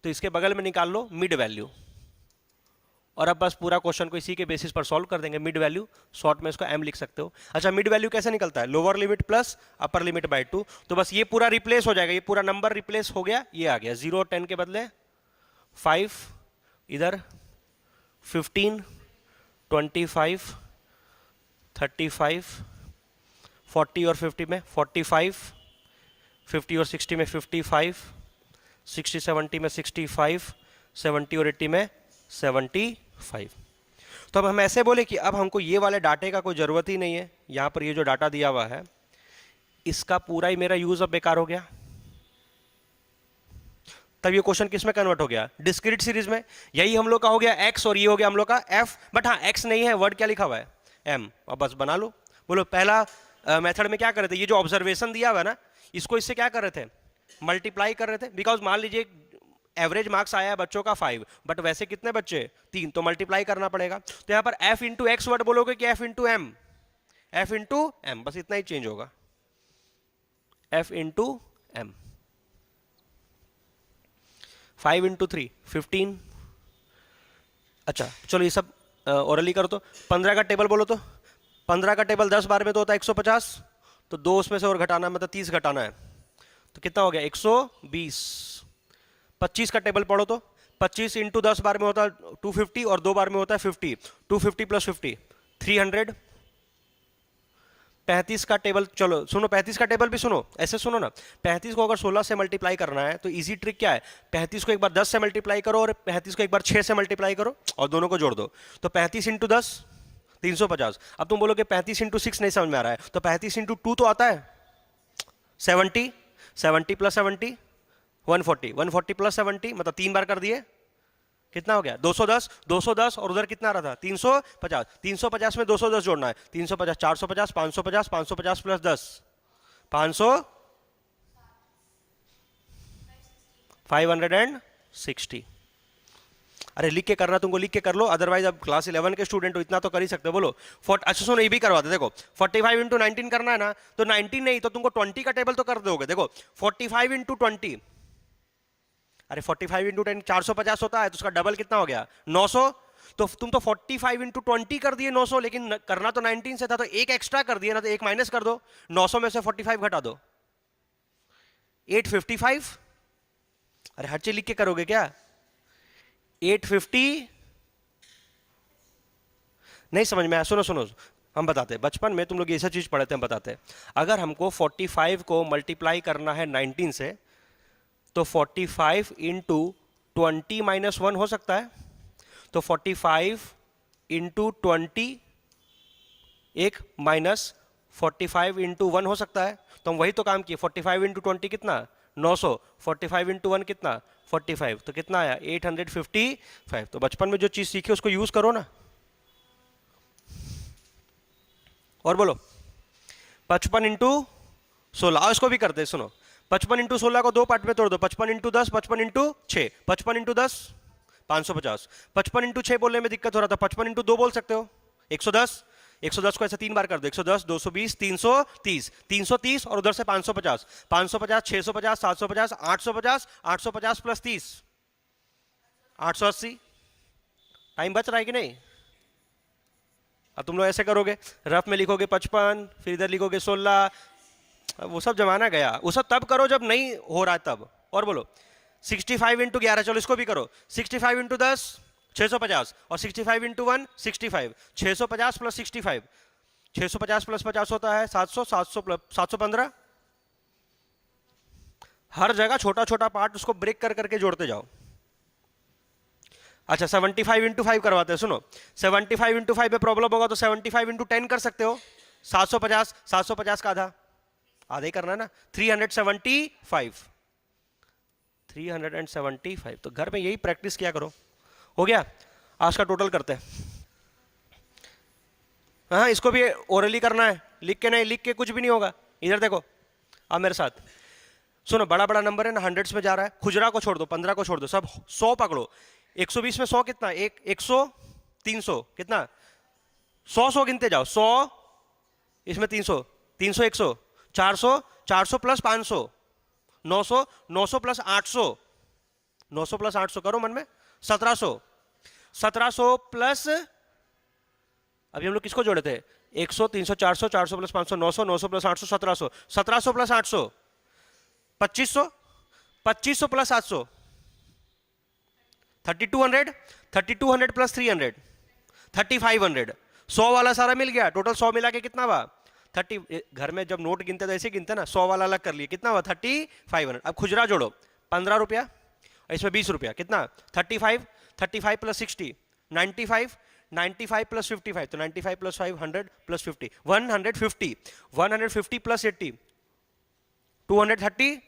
तो इसके बगल में निकाल लो मिड वैल्यू, और अब बस पूरा क्वेश्चन को इसी के बेसिस पर सॉल्व कर देंगे। मिड वैल्यू शॉर्ट में इसको m लिख सकते हो। अच्छा, मिड वैल्यू कैसे निकलता है? Lower limit plus upper limit by 2। तो बस ये पूरा रिप्लेस हो जाएगा, ये पूरा नंबर रिप्लेस हो गया, ये आ गया 0 और 10 के बदले 5, इधर 15, 25, 35, 40 और 50 में 45, 50 और 60 में 55, 60 70 में 65, 70 और 80 में 75। तो अब हम ऐसे बोले कि अब हमको ये वाले डाटे का कोई ज़रूरत ही नहीं है। यहाँ पर ये जो डाटा दिया हुआ है, इसका पूरा ही मेरा यूज अब बेकार हो गया। तब ये क्वेश्चन किस में कन्वर्ट हो गया? डिस्क्रीट सीरीज में। यही हम लोग का हो गया x और ये हो गया हम लोग का f। बट हाँ, x नहीं है, वर्ड क्या लिखा हुआ है? m। अब बस बना लो। बोलो पहला मेथड में क्या कर रहे थे? ये जो ऑब्जर्वेशन दिया हुआ है ना, इसको इससे क्या कर रहे थे? मल्टीप्लाई कर रहे थे। बिकॉज मान लीजिए एवरेज मार्क्स आया है बच्चों का 5, बट वैसे कितने बच्चे? 3, तो मल्टीप्लाई करना पड़ेगा। तो यहां पर f इंटू एक्स वर्ड बोलोगे कि f into M? f into M, बस इतना ही चेंज होगा, f इंटू एम। 5 इंटू 3 15। अच्छा चलो ये सब ओरली करो। तो 15 का टेबल बोलो। तो 15 का टेबल 10 बार में तो होता है 150, तो 2 उसमें से और घटाना, मतलब 30 घटाना है, तो कितना हो गया? 120। 25 का टेबल पढ़ो। तो 25 इंटू 10 बार में होता है 250 और 2 बार में होता है 50। 250 प्लस 50 300। 35 का टेबल, चलो सुनो 35 का टेबल भी सुनो, ऐसे सुनो ना। 35 को अगर 16 से मल्टीप्लाई करना है तो इजी ट्रिक क्या है? 35 को एक बार 10 से मल्टीप्लाई करो और 35 को एक बार 6 से मल्टीप्लाई करो और दोनों को जोड़ दो। तो 35 इंटू 10 350। अब तुम बोलोगे 35 इंटू 6 नहीं समझ में आ रहा है, तो 35 इंटू 2 तो आता है 70। 70 प्लस 70 140। 140 प्लस 70 मतलब 3 बार कर दिए, कितना हो गया? 210। 210 और उधर कितना आ रहा था? 350। 350 में 210 जोड़ना है, 350 450 550 550 प्लस 10 500 560। अरे लिख के करना तुमको, लिख के कर लो, अदरवाइज अब क्लास 11 के स्टूडेंट हो, इतना तो कर ही सकते हो। बोलो अच्छा सुनो, ये भी करवाते। देखो 45 इंटू 19 करना है ना, तो 19 नहीं तो तुमको 20 का टेबल तो कर दोगे। देखो 45 इंटू 20, अरे 45 इंटू 10 450 होता है, तो उसका डबल कितना हो गया? 900। तो तुम तो 45 इंटू 20 कर दिए 900, लेकिन करना तो 19 से था, तो एक एक्स्ट्रा कर दिया ना, तो एक माइनस कर दो। 900 में से 45 घटा दो, 855। अरे हर चीज लिख के करोगे क्या? 850 नहीं समझ में आया? सुनो सुनो, हम बताते हैं। बचपन में तुम लोग ये सब चीज पढ़े थे, हम बताते हैं। अगर हमको 45 को मल्टीप्लाई करना है 19 से, तो 45 इंटू 20 माइनस 1 हो सकता है। तो 45 इंटू 20 एक माइनस 45 इंटू 1 हो सकता है। तो हम वही तो काम किए। 45 इंटू 20 कितना? 900। 45 इंटू 1 कितना? 45। तो कितना आया? 855। तो बचपन में जो चीज सीखी उसको यूज करो ना। और बोलो 55 इंटू 16, इसको भी करते हैं। सुनो 55 इंटू 16 को 2 पार्ट में तोड़ दो, 55 इंटू 10, 55 इंटू 6, 55 इंटू 10 550, 55 इंटू 6 बोलने में दिक्कत हो रहा था, 55 इंटू 2 बोल सकते हो 110, 110 को ऐसे 3 बार कर दो, 110, 220, 330, 330 और उधर से 550, 550, 650, 750, 850, 850 प्लस 30 880। टाइम बच रहा है कि नहीं? अब तुम लोग ऐसे करोगे, रफ में लिखोगे 55, फिर इधर लिखोगे 16, वो सब जमाना गया, वो सब तब करो जब नहीं हो रहा है तब। और बोलो 65 इंटू 11, चलो इसको भी करो, 65 इंटू 10 650 और 65 इंटू 1 65, 650 प्लस 65, 650 प्लस 50 होता है 700, 700 प्लस 715। हर जगह छोटा छोटा पार्ट उसको ब्रेक कर करके जोड़ते जाओ। अच्छा 75 इंटू 5 करवाते हैं, सुनो 75 इंटू 5 में प्रॉब्लम होगा तो 75 इंटू 10 कर सकते हो, 750, 750 का आधा, आधा ही करना है ना, 375, 375। तो घर में यही प्रैक्टिस किया करो। हो गया, आज का टोटल करते हैं। हाँ इसको भी ओरली करना है, लिख के नहीं, लिख के कुछ भी नहीं होगा। इधर देखो, अब मेरे साथ सुनो, बड़ा बड़ा नंबर है ना, हंड्रेड्स में जा रहा है, खुजरा को छोड़ दो, 15 को छोड़ दो, सब 100 पकड़ो। 120 में 100 कितना, 100, 300 कितना, 100 गिनते जाओ, 100 इसमें 300, 300 100, 400, 400 प्लस 500, 900, 900 प्लस 800, 900 प्लस 800 करो मन में, 1700, 1700 प्लस, अभी हम लोग किसको जोड़े थे, 100, 300, 400, 400 plus 500, 900, 900 plus 800, 1700, 1700 plus 800, 2500, 2500 plus 700, 3200, 3200 plus 300, 3500, 100 वाला सारा मिल गया, टोटल 100 मिला के कितना हुआ 30। घर में जब नोट गिनते तो ऐसे गिनते ना, 100 वाला अलग कर लिए, कितना हुआ 3500। अब खुजरा जोड़ो, 15 रुपया, इसमें 20 रुपया, कितना 35, 35 प्लस 60 95, 95 प्लस 55, तो 95 plus 5 100 plus 50 150, 150 plus 80 230,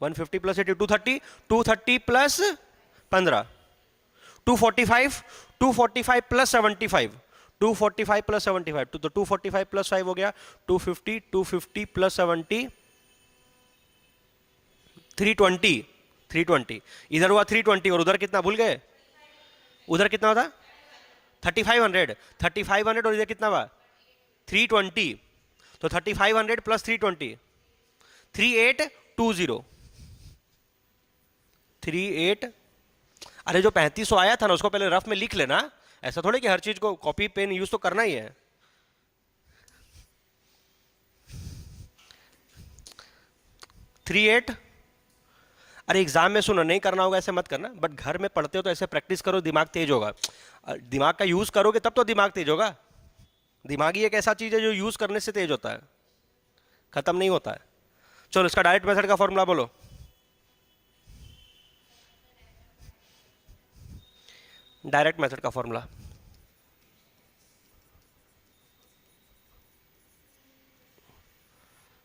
150 plus 80 230, 230 plus 15 245, 245 plus 75, 245 plus 75, तो 245 प्लस 5 हो गया 250, 250 प्लस 70 320, 320, इधर हुआ 320 और उधर कितना भूल गए, उधर कितना होता 3500, 3500 और इधर कितना हुआ 320, तो 3500 प्लस 320 3820, 38। अरे जो 3500 आया था ना उसको पहले रफ में लिख लेना, ऐसा थोड़े कि हर चीज को कॉपी पेन यूज तो करना ही है। 38। अरे एग्जाम में सुनो, नहीं करना होगा ऐसे मत करना, बट घर में पढ़ते हो तो ऐसे प्रैक्टिस करो, दिमाग तेज होगा। दिमाग का यूज करोगे तब तो दिमाग तेज होगा। दिमाग ही एक ऐसा चीज है जो यूज करने से तेज होता है, खत्म नहीं होता है। चलो इसका डायरेक्ट मेथड का फॉर्मूला बोलो। डायरेक्ट मेथड का formula,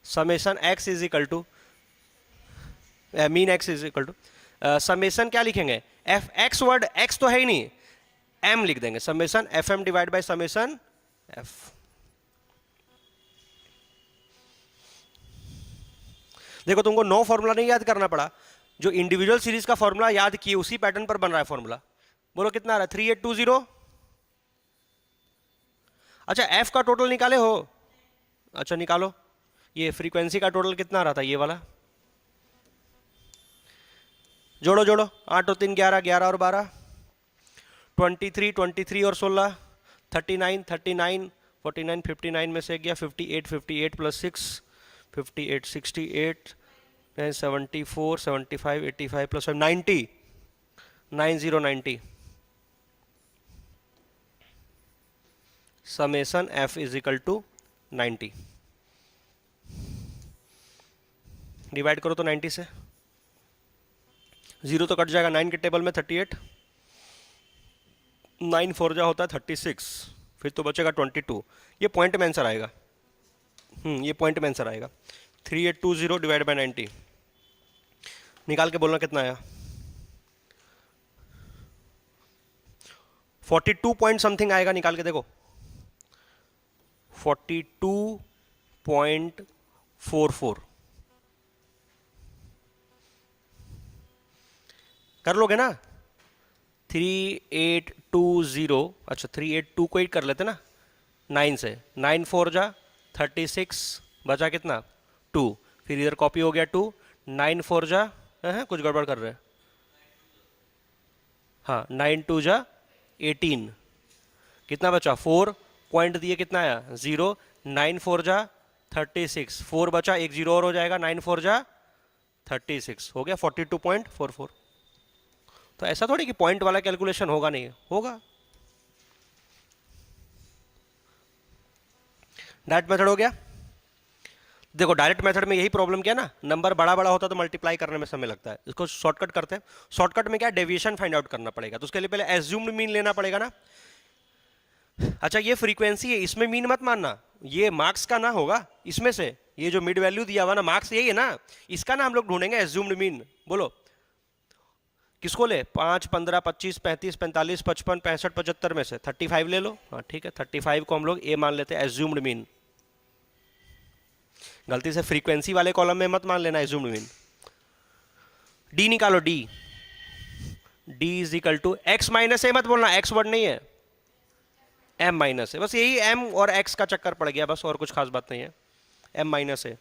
summation X is equal to mean X is equal to summation क्या लिखेंगे, एफ एक्स, वर्ड एक्स तो है ही नहीं, एम लिख देंगे, summation F M divide by summation F. देखो तुमको नो फॉर्मूला नहीं याद करना पड़ा, जो इंडिविजुअल सीरीज का फॉर्मूला याद किए उसी पैटर्न पर बन रहा है फॉर्मूला। बोलो कितना आ रहा है 3820। अच्छा एफ का टोटल निकाले हो, अच्छा निकालो। ये फ्रीक्वेंसी का टोटल कितना आ रहा था, ये वाला जोड़ो जोड़ो, 8 और 3 11, 11 और 12 23, 23 और 16 39, 39 49 59 में से गया 58, 58 plus 6 58 68 74 75 85 plus 5 90 90 90। Summation F is equal to 90, divide करो तो 90 से, 0 तो कट जाएगा, 9 के टेबल में 38, 9 4 जा होता है 36, फिर तो बचेगा 22। ये पॉइंट में आंसर आएगा, ये पॉइंट में आंसर आएगा। 3820 डिवाइड बाय 90, निकाल के बोलना कितना आया, 42 पॉइंट समथिंग आएगा, निकाल के देखो 42.44। कर लोगे ना? 3820, अच्छा 382 को 8 कर लेते ना 9 से, 9 4 जा 36, बचा कितना 2, फिर इधर कॉपी हो गया 2, 9 4 जा है कुछ गड़बड़ कर रहे हैं, हाँ 9 2 जा 18, कितना बचा 4, पॉइंट दिए कितना आया 0, 9 4 जा 36, 4 बचा, एक 0 और हो जाएगा, 9 4 जा 36 हो गया 42.44। तो ऐसा थोड़ी कि पॉइंट वाला कैलकुलेशन होगा, नहीं होगा। डायरेक्ट मेथड हो गया। देखो डायरेक्ट मेथड में यही प्रॉब्लम क्या ना, नंबर बड़ा बड़ा होता है तो मल्टीप्लाई करने में समय लगता है, इसको शॉर्टकट करते हैं। शॉर्टकट में क्या डेविएशन फाइंड आउट करना पड़ेगा, तो उसके लिए पहले एज्यूम्ड मीन लेना पड़ेगा ना। अच्छा ये फ्रीक्वेंसी है, इसमें मीन मत मानना, ये मार्क्स का ना होगा, इसमें से ये जो मिड वैल्यू दिया हुआ ना मार्क्स यही है ना, इसका ना हम लोग ढूंढेंगे एज्यूम्ड मीन। बोलो किसको ले, 5 15 25 35 45 55 65 75 में से 35 ले लो, हाँ ठीक है 35 को हम लोग ए मान लेते हैं एज्यूम्ड मीन। गलती से फ्रीक्वेंसी वाले कॉलम में मत मान लेना एज्यूम्ड मीन। डी निकालो, d is equal to x minus a, मत बोलना एक्स वर्ड नहीं है, एम माइनस है, बस यही एम और एक्स का चक्कर पड़ गया बस, और कुछ खास बात नहीं है, एम माइनस है।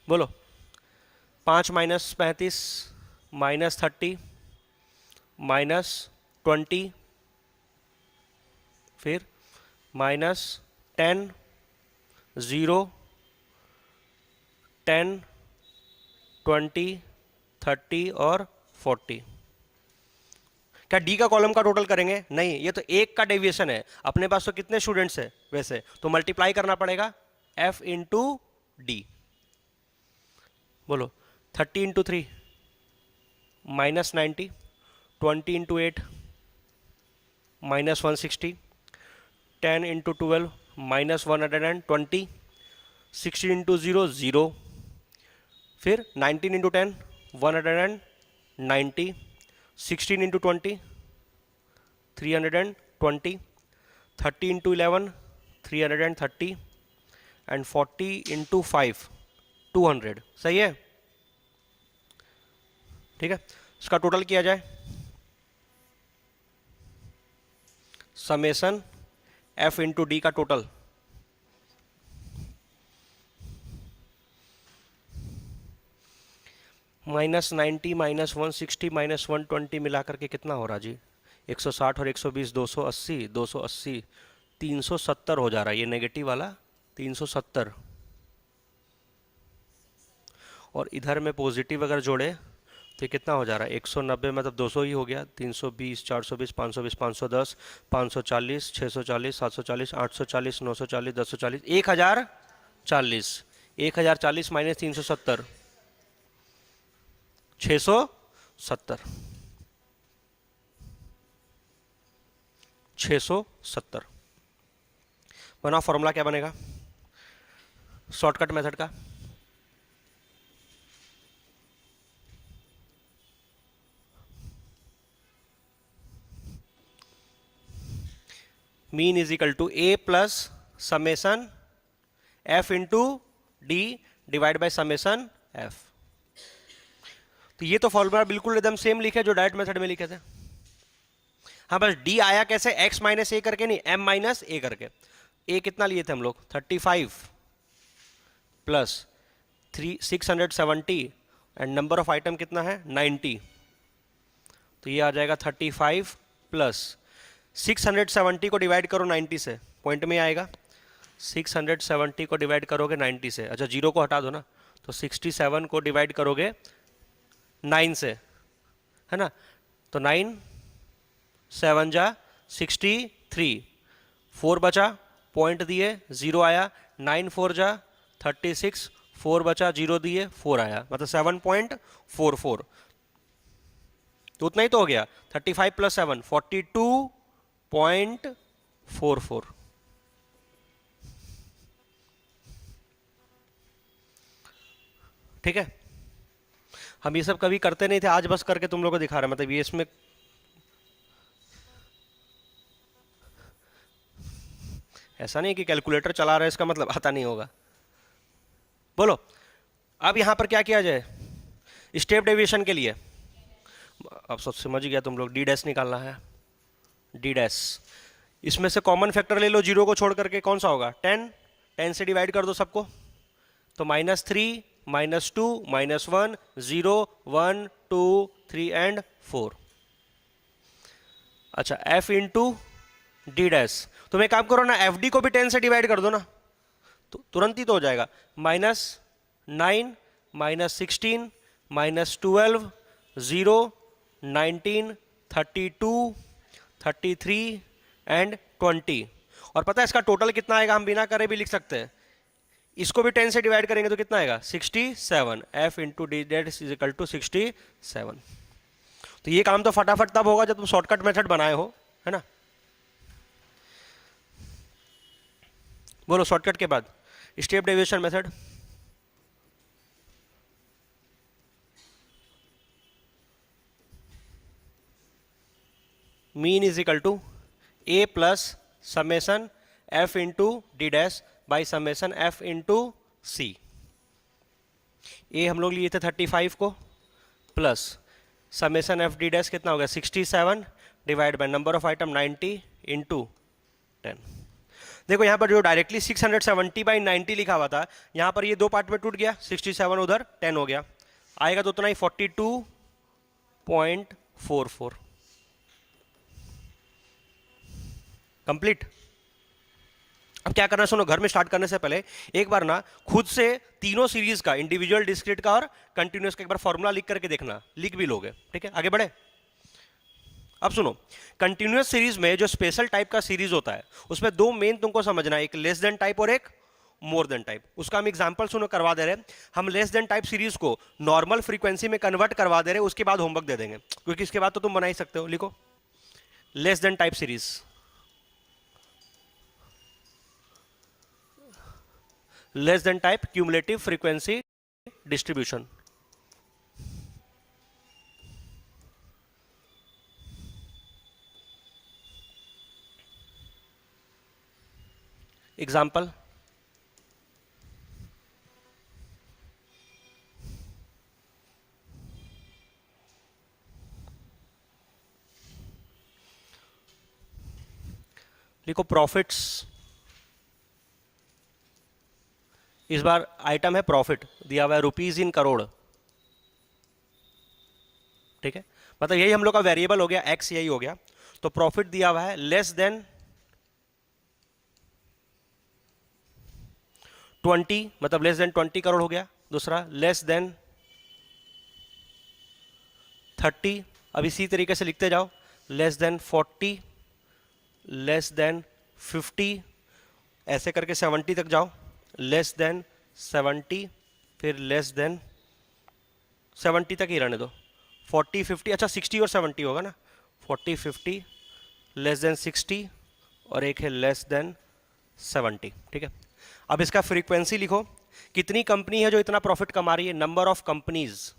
बोलो 5 माइनस 35 माइनस 30 माइनस 20 फिर माइनस 10 0 10 20 30 और 40। क्या डी का कॉलम का टोटल करेंगे? नहीं, ये तो एक का डेविएशन है, अपने पास तो कितने स्टूडेंट्स है वैसे, तो मल्टीप्लाई करना पड़ेगा एफ इंटू डी। बोलो 30 into 3 minus 90, 20 into 8 minus 160, 10 into 12 minus 120, 16 into 0 0, फिर 19 into 10 190, 16 into 20 320, 30 into 11 330 and 40 into 5 200। सही है, ठीक है। इसका टोटल किया जाए, समेशन एफ इंटू डी का टोटल, माइनस 90 माइनस 160 माइनस 120 मिला करके कितना हो रहा जी, 160 और 120 280, 280 370 हो जा रहा है, ये नेगेटिव वाला 370, और इधर में पॉजिटिव अगर जोड़े तो कितना हो जा रहा है 190, मतलब 200 ही हो गया, 320 420 520 510 540 640 740 840 940 1040 1040, 1040 माइनस 370 670, 670 बना। फॉर्मूला क्या बनेगा शॉर्टकट मेथड का, mean is equal to A plus summation F into D divide by summation F. तो ये तो फॉर्मूला बिल्कुल एकदम सेम लिखे जो डायरेक्ट मेथड में लिखे थे। हाँ बस डी आया कैसे, एक्स माइनस ए करके नहीं, एम माइनस ए करके। ए कितना लिए थे हम लोग 35 plus 670 and number of item कितना है 90, तो ये आ जाएगा 35 प्लस 670 को डिवाइड करो 90 से, पॉइंट में आएगा, 670 को डिवाइड करोगे 90 से, अच्छा जीरो को हटा दो ना, तो 67 को डिवाइड करोगे 9 से, है ना, तो 9 7 जा 63, 4 बचा, पॉइंट दिए 0 आया, 9 4 जा 36, 4 बचा 0 दिए 4 आया, मतलब 7.44, तो उतना ही तो हो गया, 35 प्लस 7 42.44। ठीक है, हम ये सब कभी करते नहीं थे, आज बस करके तुम लोगों को दिखा रहे हैं, मतलब ये इसमें ऐसा नहीं कि कैलकुलेटर चला रहे इसका मतलब आता नहीं होगा। बोलो अब यहां पर क्या किया जाए स्टेप डेविएशन के लिए? अब सब समझ गया तुम लोग, डी डैश निकालना है, डी डैश। इसमें से कॉमन फैक्टर ले लो, जीरो को छोड़ करके, कौन सा होगा? 10, 10 से डिवाइड कर दो सबको, तो -3, -2, -1, 0, 1, 2, 3 एंड 4। अच्छा, f इंटू डी डैश। तुम एक काम करो ना, एफ डी को भी 10 से डिवाइड कर दो ना, तो तुरंत ही तो हो जाएगा। -9, -16, -12, 0, 19, 32, 33 एंड 20। और पता है इसका टोटल कितना आएगा? हम बिना करे भी लिख सकते हैं। इसको भी 10 से डिवाइड करेंगे तो कितना आएगा? 67। f into D dash is equal to 67। तो ये काम तो फटाफट तब होगा जब तुम शॉर्टकट मेथड बनाए हो, है ना? बोलो शॉर्टकट के बाद step deviation method. Mean is equal to a plus summation f into D dash by summation f into c. A हम लोग लिए थे 35 को, plus summation f D dash कितना हो गया? 67 divide by number of item 90 into 10। देखो यहाँ पर जो डायरेक्टली 670/90 लिखा हुआ था, यहाँ पर ये दो पार्ट में टूट गया, 67 उधर 10 हो गया, आएगा तो उतना ही 42.44 कंप्लीट। अब क्या करना, सुनो, घर में स्टार्ट करने से पहले एक बार ना खुद से तीनों सीरीज का, इंडिविजुअल, डिस्क्रीट का और कंटिन्यूअस का एक बार फॉर्मूला लिख करके देखना, लिख भी लोगे, ठीक है? आगे बढ़े। अब सुनो, कंटिन्यूअस सीरीज में जो स्पेशल टाइप का सीरीज होता है उसमें दो मेन तुमको समझना है, एक लेस देन टाइप और एक मोर देन टाइप। उसका हम एग्जांपल सुनो करवा दे रहे हैं। हम लेस देन टाइप सीरीज को नॉर्मल फ्रीक्वेंसी में कन्वर्ट करवा दे रहे हैं, उसके बाद होमवर्क दे देंगे, क्योंकि इसके बाद तो तुम बना ही सकते हो। लिखो less than type series, less than type cumulative frequency distribution. Example, लिखो प्रॉफिट्स। इस बार आइटम है प्रॉफिट, दिया हुआ है रुपीज इन करोड़, ठीक है? मतलब यही हम लोग का वेरिएबल हो गया, एक्स यही हो गया। तो प्रॉफिट दिया हुआ है लेस देन 20, मतलब लेस देन 20 करोड़ हो गया। दूसरा लेस देन 30, अब इसी तरीके से लिखते जाओ, लेस देन 40, लेस देन 50, ऐसे करके 70 तक जाओ, लेस देन 70, फिर लेस देन 70 तक ही रहने दो, 40, 50, अच्छा 60 और 70 होगा ना, 40, 50, लेस देन 60 और एक है लेस देन 70, ठीक है? अब इसका फ्रीक्वेंसी लिखो, कितनी कंपनी है जो इतना प्रॉफिट कमा रही है? Number of companies.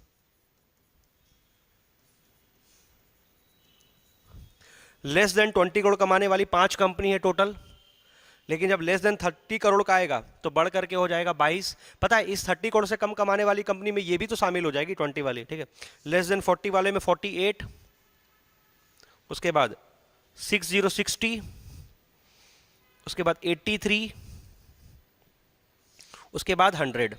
Less than 20 crore कमाने वाली 5 कंपनी है टोटल, लेकिन जब लेस देन 30 करोड़ का आएगा तो बढ़ करके हो जाएगा 22। पता है इस 30 करोड़ से कम कमाने वाली कंपनी में ये भी तो शामिल हो जाएगी 20 वाली, ठीक है? लेस देन 40 वाले में 48, उसके बाद 60, उसके बाद 83, उसके बाद 100।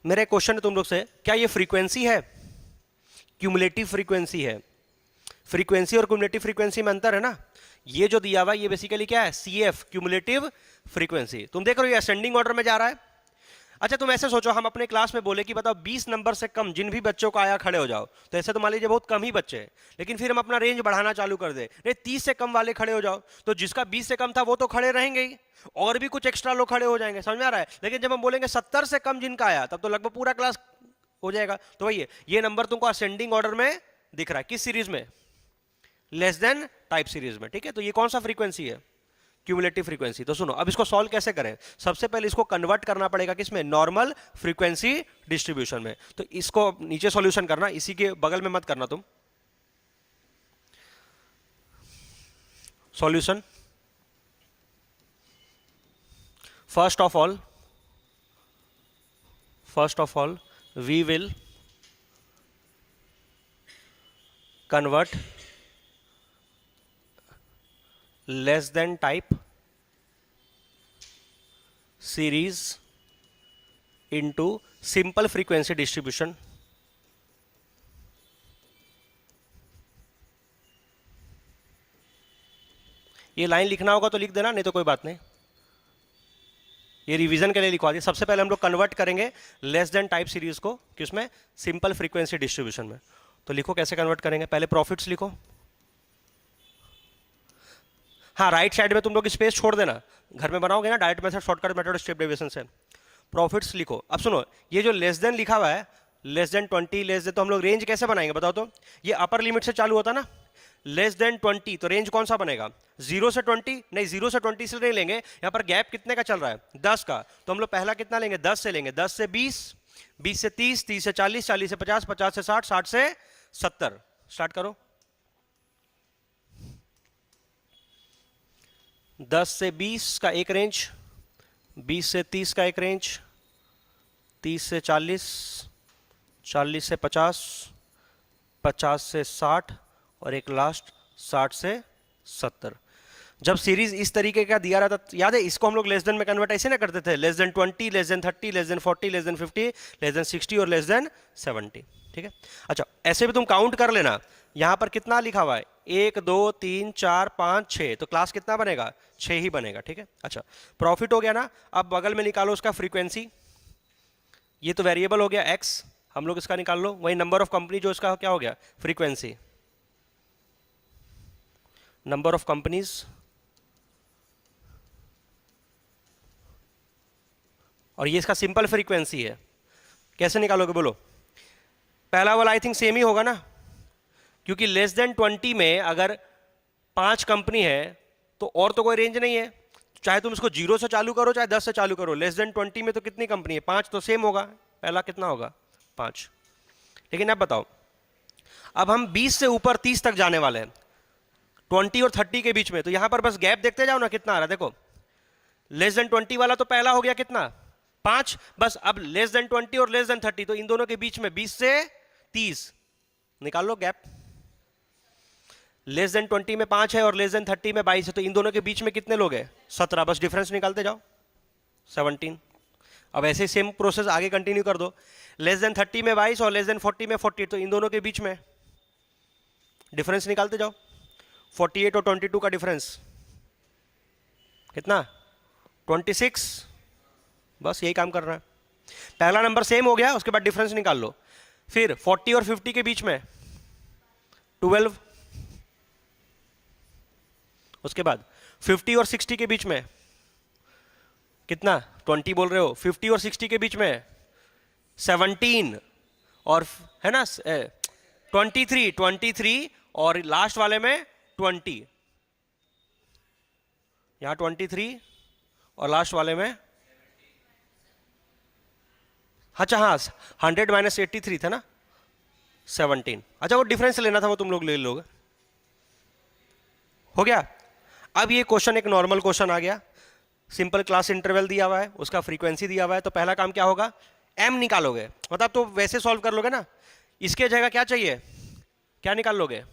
मेरा एक क्वेश्चन है तुम लोग से, क्या ये फ्रीक्वेंसी है? क्यूमुलेटिव फ्रीक्वेंसी है। फ्रीक्वेंसी और क्यूमुलेटिव फ्रीक्वेंसी में अंतर है ना। ये जो दिया हुआ ये बेसिकली क्या है? CF, cumulative frequency. तुम देख रहे हो ये असेंडिंग ऑर्डर में जा रहा है। अच्छा तुम ऐसे सोचो, हम अपने क्लास में बोले कि बताओ 20 नंबर से कम जिन भी बच्चों को आया खड़े हो जाओ, तो ऐसे तो मान लीजिए बहुत कम ही बच्चे हैं, लेकिन फिर हम अपना रेंज बढ़ाना चालू कर दे, नहीं 30 से कम वाले खड़े हो जाओ, तो जिसका 20 से कम था वो तो खड़े रहेंगे ही, और भी कुछ एक्स्ट्रा लोग खड़े हो जाएंगे, समझ में आ रहा है? लेकिन जब हम बोलेंगे 70 से कम जिनका आया, तब तो लगभग पूरा क्लास हो जाएगा। तो वही है, ये नंबर तुमको असेंडिंग ऑर्डर में दिख रहा है, किस सीरीज में? लेस देन टाइप सीरीज में, ठीक है? तो ये कौन सा फ्रीक्वेंसी है? Cumulative frequency. तो सुनो, अब इसको सॉल्व कैसे करें? सबसे पहले इसको कन्वर्ट करना पड़ेगा किसमें? नॉर्मल फ्रीक्वेंसी डिस्ट्रीब्यूशन में। तो इसको नीचे सॉल्यूशन करना, इसी के बगल में मत करना तुम। Solution, first of all first of all we will convert less than type series into simple frequency distribution. ये लाइन लिखना होगा तो लिख देना, नहीं तो कोई बात नहीं, ये रिवीजन के लिए लिखवा दिया। सबसे पहले हम लोग कन्वर्ट करेंगे लेस देन टाइप सीरीज को किसमें, सिंपल फ्रीक्वेंसी डिस्ट्रीब्यूशन में। तो लिखो कैसे कन्वर्ट करेंगे, पहले प्रॉफिट्स लिखो। हाँ, राइट साइड में तुम लोग स्पेस छोड़ देना, घर में बनाओगे ना direct method, shortcut method, step deviation से। प्रॉफिट्स लिखो। अब सुनो, ये जो लेस देन लिखा हुआ है, लेस देन 20, लेस देन, तो हम लोग रेंज कैसे बनाएंगे बताओ तो। ये अपर लिमिट से चालू होता ना, लेस देन 20, तो रेंज कौन सा बनेगा, 0 से 20? नहीं, 0 से 20 से नहीं लेंगे, यहाँ पर गैप कितने का चल रहा है, 10 का। तो हम लोग पहला कितना लेंगे, 10 से लेंगे, 10 से 20, 20 से 30, 30 से 40, 40 से 50, 50 से 60, 60 से 70। स्टार्ट करो। 10 से 20 का एक रेंज, 20 से 30 का एक रेंज, 30 से 40, 40 से 50, 50 से 60 और एक लास्ट 60 से 70। जब सीरीज इस तरीके का दिया रहता, याद है इसको हम लोग लेस देन में कन्वर्ट ऐसे ना करते थे, less than 20, less than 30, less than 40, less than 50, less than 60 और लेस देन 70। ठीक है, अच्छा ऐसे भी तुम काउंट कर लेना, यहां पर कितना लिखा हुआ है, 1 2 3 4 5 6, तो क्लास कितना बनेगा, 6 ही बनेगा। ठीक है, अच्छा प्रॉफिट हो गया ना। अब बगल में निकालो उसका फ्रीक्वेंसी, ये तो वेरिएबल हो गया x, हम लोग इसका निकाल लो। वही नंबर ऑफ कंपनी जो इसका क्या हो गया, फ्रीक्वेंसी, नंबर ऑफ कंपनीज, और ये इसका सिंपल फ्रीक्वेंसी है। कैसे निकालोगे बोलो, पहला वाला आई थिंक सेम ही होगा ना, क्योंकि लेस देन 20 में अगर 5 कंपनी है तो और तो कोई रेंज नहीं है, चाहे तुम इसको 0 से चालू करो चाहे 10 से चालू करो, लेस देन 20 में तो कितनी कंपनी है, 5, तो सेम होगा, पहला कितना होगा 5। लेकिन अब बताओ, अब हम 20 से ऊपर 30 तक जाने वाले हैं, 20 और 30 के बीच में, तो यहां पर बस गैप देखते जाओ ना कितना आ रहा है। देखो लेस देन 20 वाला तो पहला हो गया कितना, 5, बस अब लेस देन 20 और लेस देन 30, तो इन दोनों के बीच में 20 से 30 निकाल लो गैप। लेस देन 20 में 5 है और लेस देन 30 में 22 है, तो इन दोनों के बीच में कितने लोग हैं, 17, बस डिफरेंस निकालते जाओ, 17। अब ऐसे सेम प्रोसेस आगे कंटिन्यू कर दो, लेस देन 30 में 22 और लेस देन 40 में 40, तो इन दोनों के बीच में डिफरेंस निकालते जाओ, 48 और 22 का डिफरेंस कितना, 26, बस यही काम कर रहा है। पहला नंबर सेम हो गया, उसके बाद डिफरेंस निकाल लो। फिर 40 और 50 के बीच में 12, उसके बाद 50 और 60 के बीच में कितना, 20 बोल रहे हो, 50 और 60 के बीच में 17, और है ना 23 और लास्ट वाले में 20, यहां 23 और लास्ट वाले में, अच्छा हाँ 100 माइनस 83 था ना, 17। अच्छा वो डिफरेंस लेना था, वो तुम लोग ले लोगे, हो गया। अब ये क्वेश्चन एक नॉर्मल क्वेश्चन आ गया, सिंपल क्लास इंटरवल दिया हुआ है, उसका फ्रीक्वेंसी दिया हुआ है, तो पहला काम क्या होगा, m निकालोगे, मतलब तो वैसे सॉल्व कर लोगे ना, इसके जगह क्या चाहिए, क्या निकाल लोगे,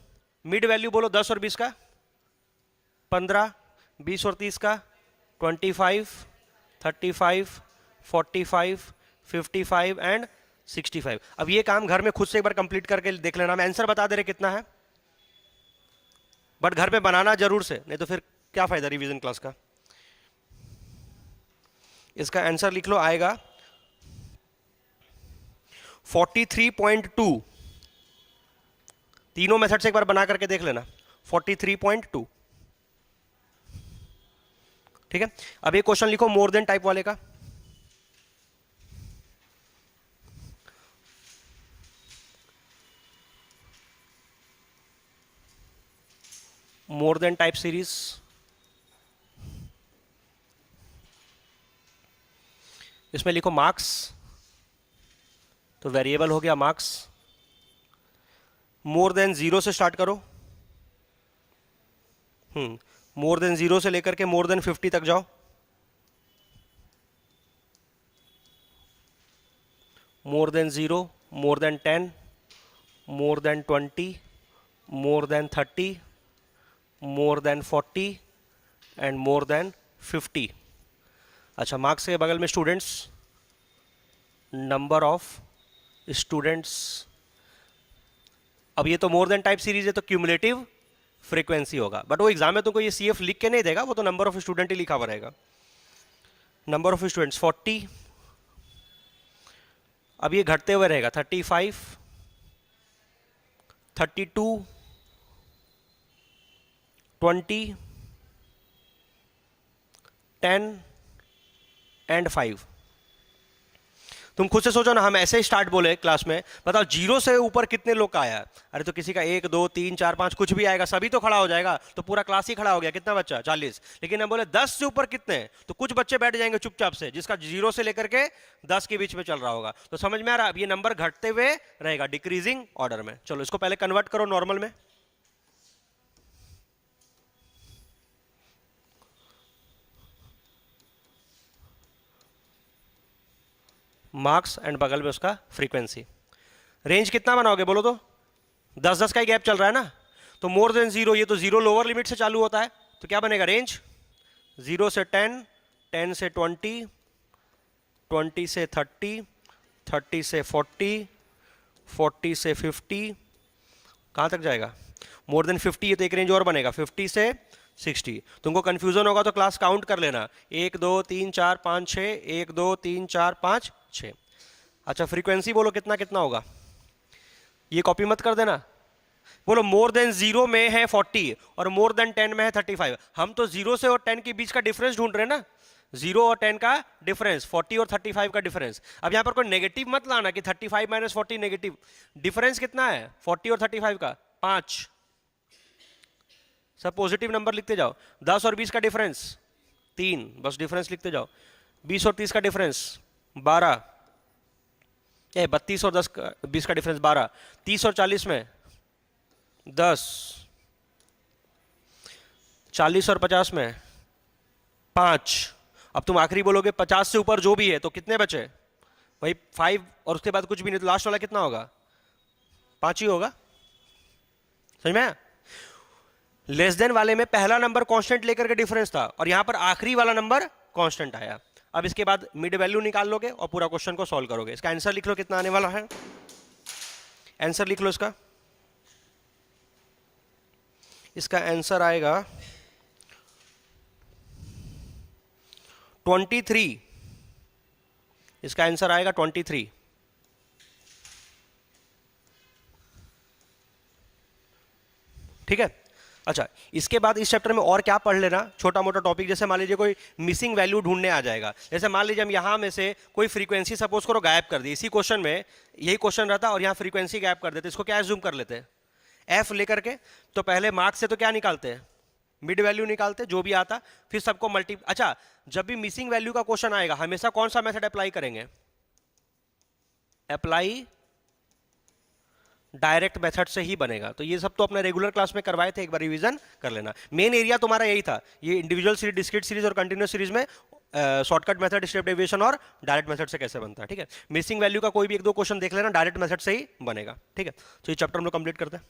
मिड वैल्यू बोलो, 10 और 20 का 15, 20 और 30 का 25, 35, 45, 55 एंड 65। अब ये काम घर में खुद से एक बार कंप्लीट करके देख लेना, मैं आंसर बता दे रहे कितना है, बट घर में बनाना जरूर से, नहीं तो फिर क्या फायदा रिवीजन क्लास का। इसका आंसर लिख लो, आएगा 43.2, तीनों मेथड से एक बार बना करके देख लेना, 43.2। ठीक है, अब एक क्वेश्चन लिखो मोर देन टाइप वाले का, मोर देन टाइप सीरीज, इसमें लिखो मार्क्स, तो वेरिएबल हो गया मार्क्स, मोर देन 0 से स्टार्ट करो, मोर देन 0 से लेकर के मोर देन 50 तक जाओ, more than 0, more than 10, more than 20, more than 30, more than 40 and more than 50. अच्छा, मार्क्स के बगल में स्टूडेंट्स, नंबर ऑफ स्टूडेंट्स. अब ये तो मोर देन टाइप सीरीज है तो क्यूमुलेटिव फ्रीक्वेंसी होगा, बट वो एग्जाम में तुमको ये CF लिख के नहीं देगा, वो तो नंबर ऑफ स्टूडेंट ही लिखा हुआ रहेगा. Number of students 40. अब ये घटते हुए रहेगा 35, 32, 20, 10 एंड 5. तुम खुद से सोचो ना, हम ऐसे ही स्टार्ट बोले क्लास में, बताओ 0 से ऊपर कितने लोग का आया. अरे तो किसी का 1 2 3 4 5 कुछ भी आएगा, सभी तो खड़ा हो जाएगा, तो पूरा क्लास ही खड़ा हो गया. कितना बच्चा? 40. लेकिन हम बोले 10 से ऊपर कितने, तो कुछ बच्चे बैठ जाएंगे चुपचाप से, जिसका 0 से लेकर के 10 के बीच में चल रहा होगा. तो समझ में आ रहा, अब ये नंबर घटते हुए रहेगा डिक्रीजिंग ऑर्डर में. चलो इसको पहले कन्वर्ट करो नॉर्मल में. मार्क्स एंड बगल में उसका फ्रीक्वेंसी. रेंज कितना बनाओगे बोलो तो? 10-10 का ही गैप चल रहा है ना, तो मोर देन 0, ये तो 0 लोअर लिमिट से चालू होता है, तो क्या बनेगा रेंज? 0 से 10, 10 से 20, 20 से 30, 30 से 40, 40 से 50, कहाँ तक जाएगा? मोर देन 50, ये तो एक रेंज और बनेगा 50 से 60. तुमको कंफ्यूजन होगा तो क्लास काउंट कर लेना, 1 2 3 4 5 6, 1 2 3 4 5 6. अच्छा, फ्रीक्वेंसी बोलो कितना कितना होगा, ये कॉपी मत कर देना. बोलो मोर देन 0 में है 40 और मोर देन 10 में है 35. हम तो 0 से और 10 के बीच का डिफरेंस ढूंढ रहे हैं ना, 0 और 10 का डिफरेंस, 40 और 35 का डिफरेंस. अब यहां पर कोई नेगेटिव मत लाना कि 35 माइनस 40 नेगेटिव. डिफरेंस कितना है 40 और 35 का? 5. सब पॉजिटिव नंबर लिखते जाओ. 10 और 20 का डिफरेंस 3, बस डिफरेंस लिखते जाओ. 20 और 30 का डिफरेंस 12, 32 और 20 का डिफरेंस 12. 30 और 40 में 10, 40 और 50 में 5. अब तुम आखिरी बोलोगे 50 से ऊपर जो भी है, तो कितने बचे? वही 5 और उसके बाद कुछ भी नहीं, तो लास्ट वाला कितना होगा? 5 ही होगा. समझ में आया? लेस देन वाले में पहला नंबर कांस्टेंट लेकर के डिफरेंस था, और यहां पर आखिरी वाला नंबर कांस्टेंट आया. अब इसके बाद मिड वैल्यू निकाल लोगे और पूरा क्वेश्चन को सॉल्व करोगे. इसका आंसर लिख लो कितना आने वाला है. आंसर लिख लो इसका. इसका आंसर आएगा 23. इसका आंसर आएगा 23. ठीक है. अच्छा, इसके बाद इस चैप्टर में और क्या पढ़ लेना, छोटा मोटा टॉपिक, जैसे मान लीजिए कोई मिसिंग वैल्यू ढूंढने आ जाएगा. जैसे मान लीजिए हम यहाँ में से कोई फ्रीक्वेंसी सपोज करो गायब कर दी. इसी क्वेश्चन में यही क्वेश्चन रहता और यहाँ फ्रीक्वेंसी गायब कर देते. इसको क्या एज्यूम कर लेते हैं? एफ लेकर के. तो पहले मार्क्स से तो क्या निकालते हैं? मिड वैल्यू निकालते, जो भी आता, फिर सबको मल्टी. अच्छा, जब भी मिसिंग वैल्यू का क्वेश्चन आएगा हमेशा कौन सा मेथड अप्लाई करेंगे? अप्लाई डायरेक्ट मेथड से ही बनेगा. तो ये सब तो अपने रेगुलर क्लास में करवाए थे, एक बार रिवीजन कर लेना. मेन एरिया तुम्हारा यही था, ये इंडिविजुअल सीरीज, डिस्क्रीट सीरीज और कंटिन्यूअस सीरीज में शॉर्टकट मेथड, स्टेप डेविएशन और डायरेक्ट मेथड से कैसे बनता है. ठीक है. मिसिंग वैल्यू का कोई भी 1-2 क्वेश्चन देख लेना, डायरेक्ट मेथड से ही बनेगा. ठीक है. तो ये चैप्टर हम लोग कंप्लीट करते हैं.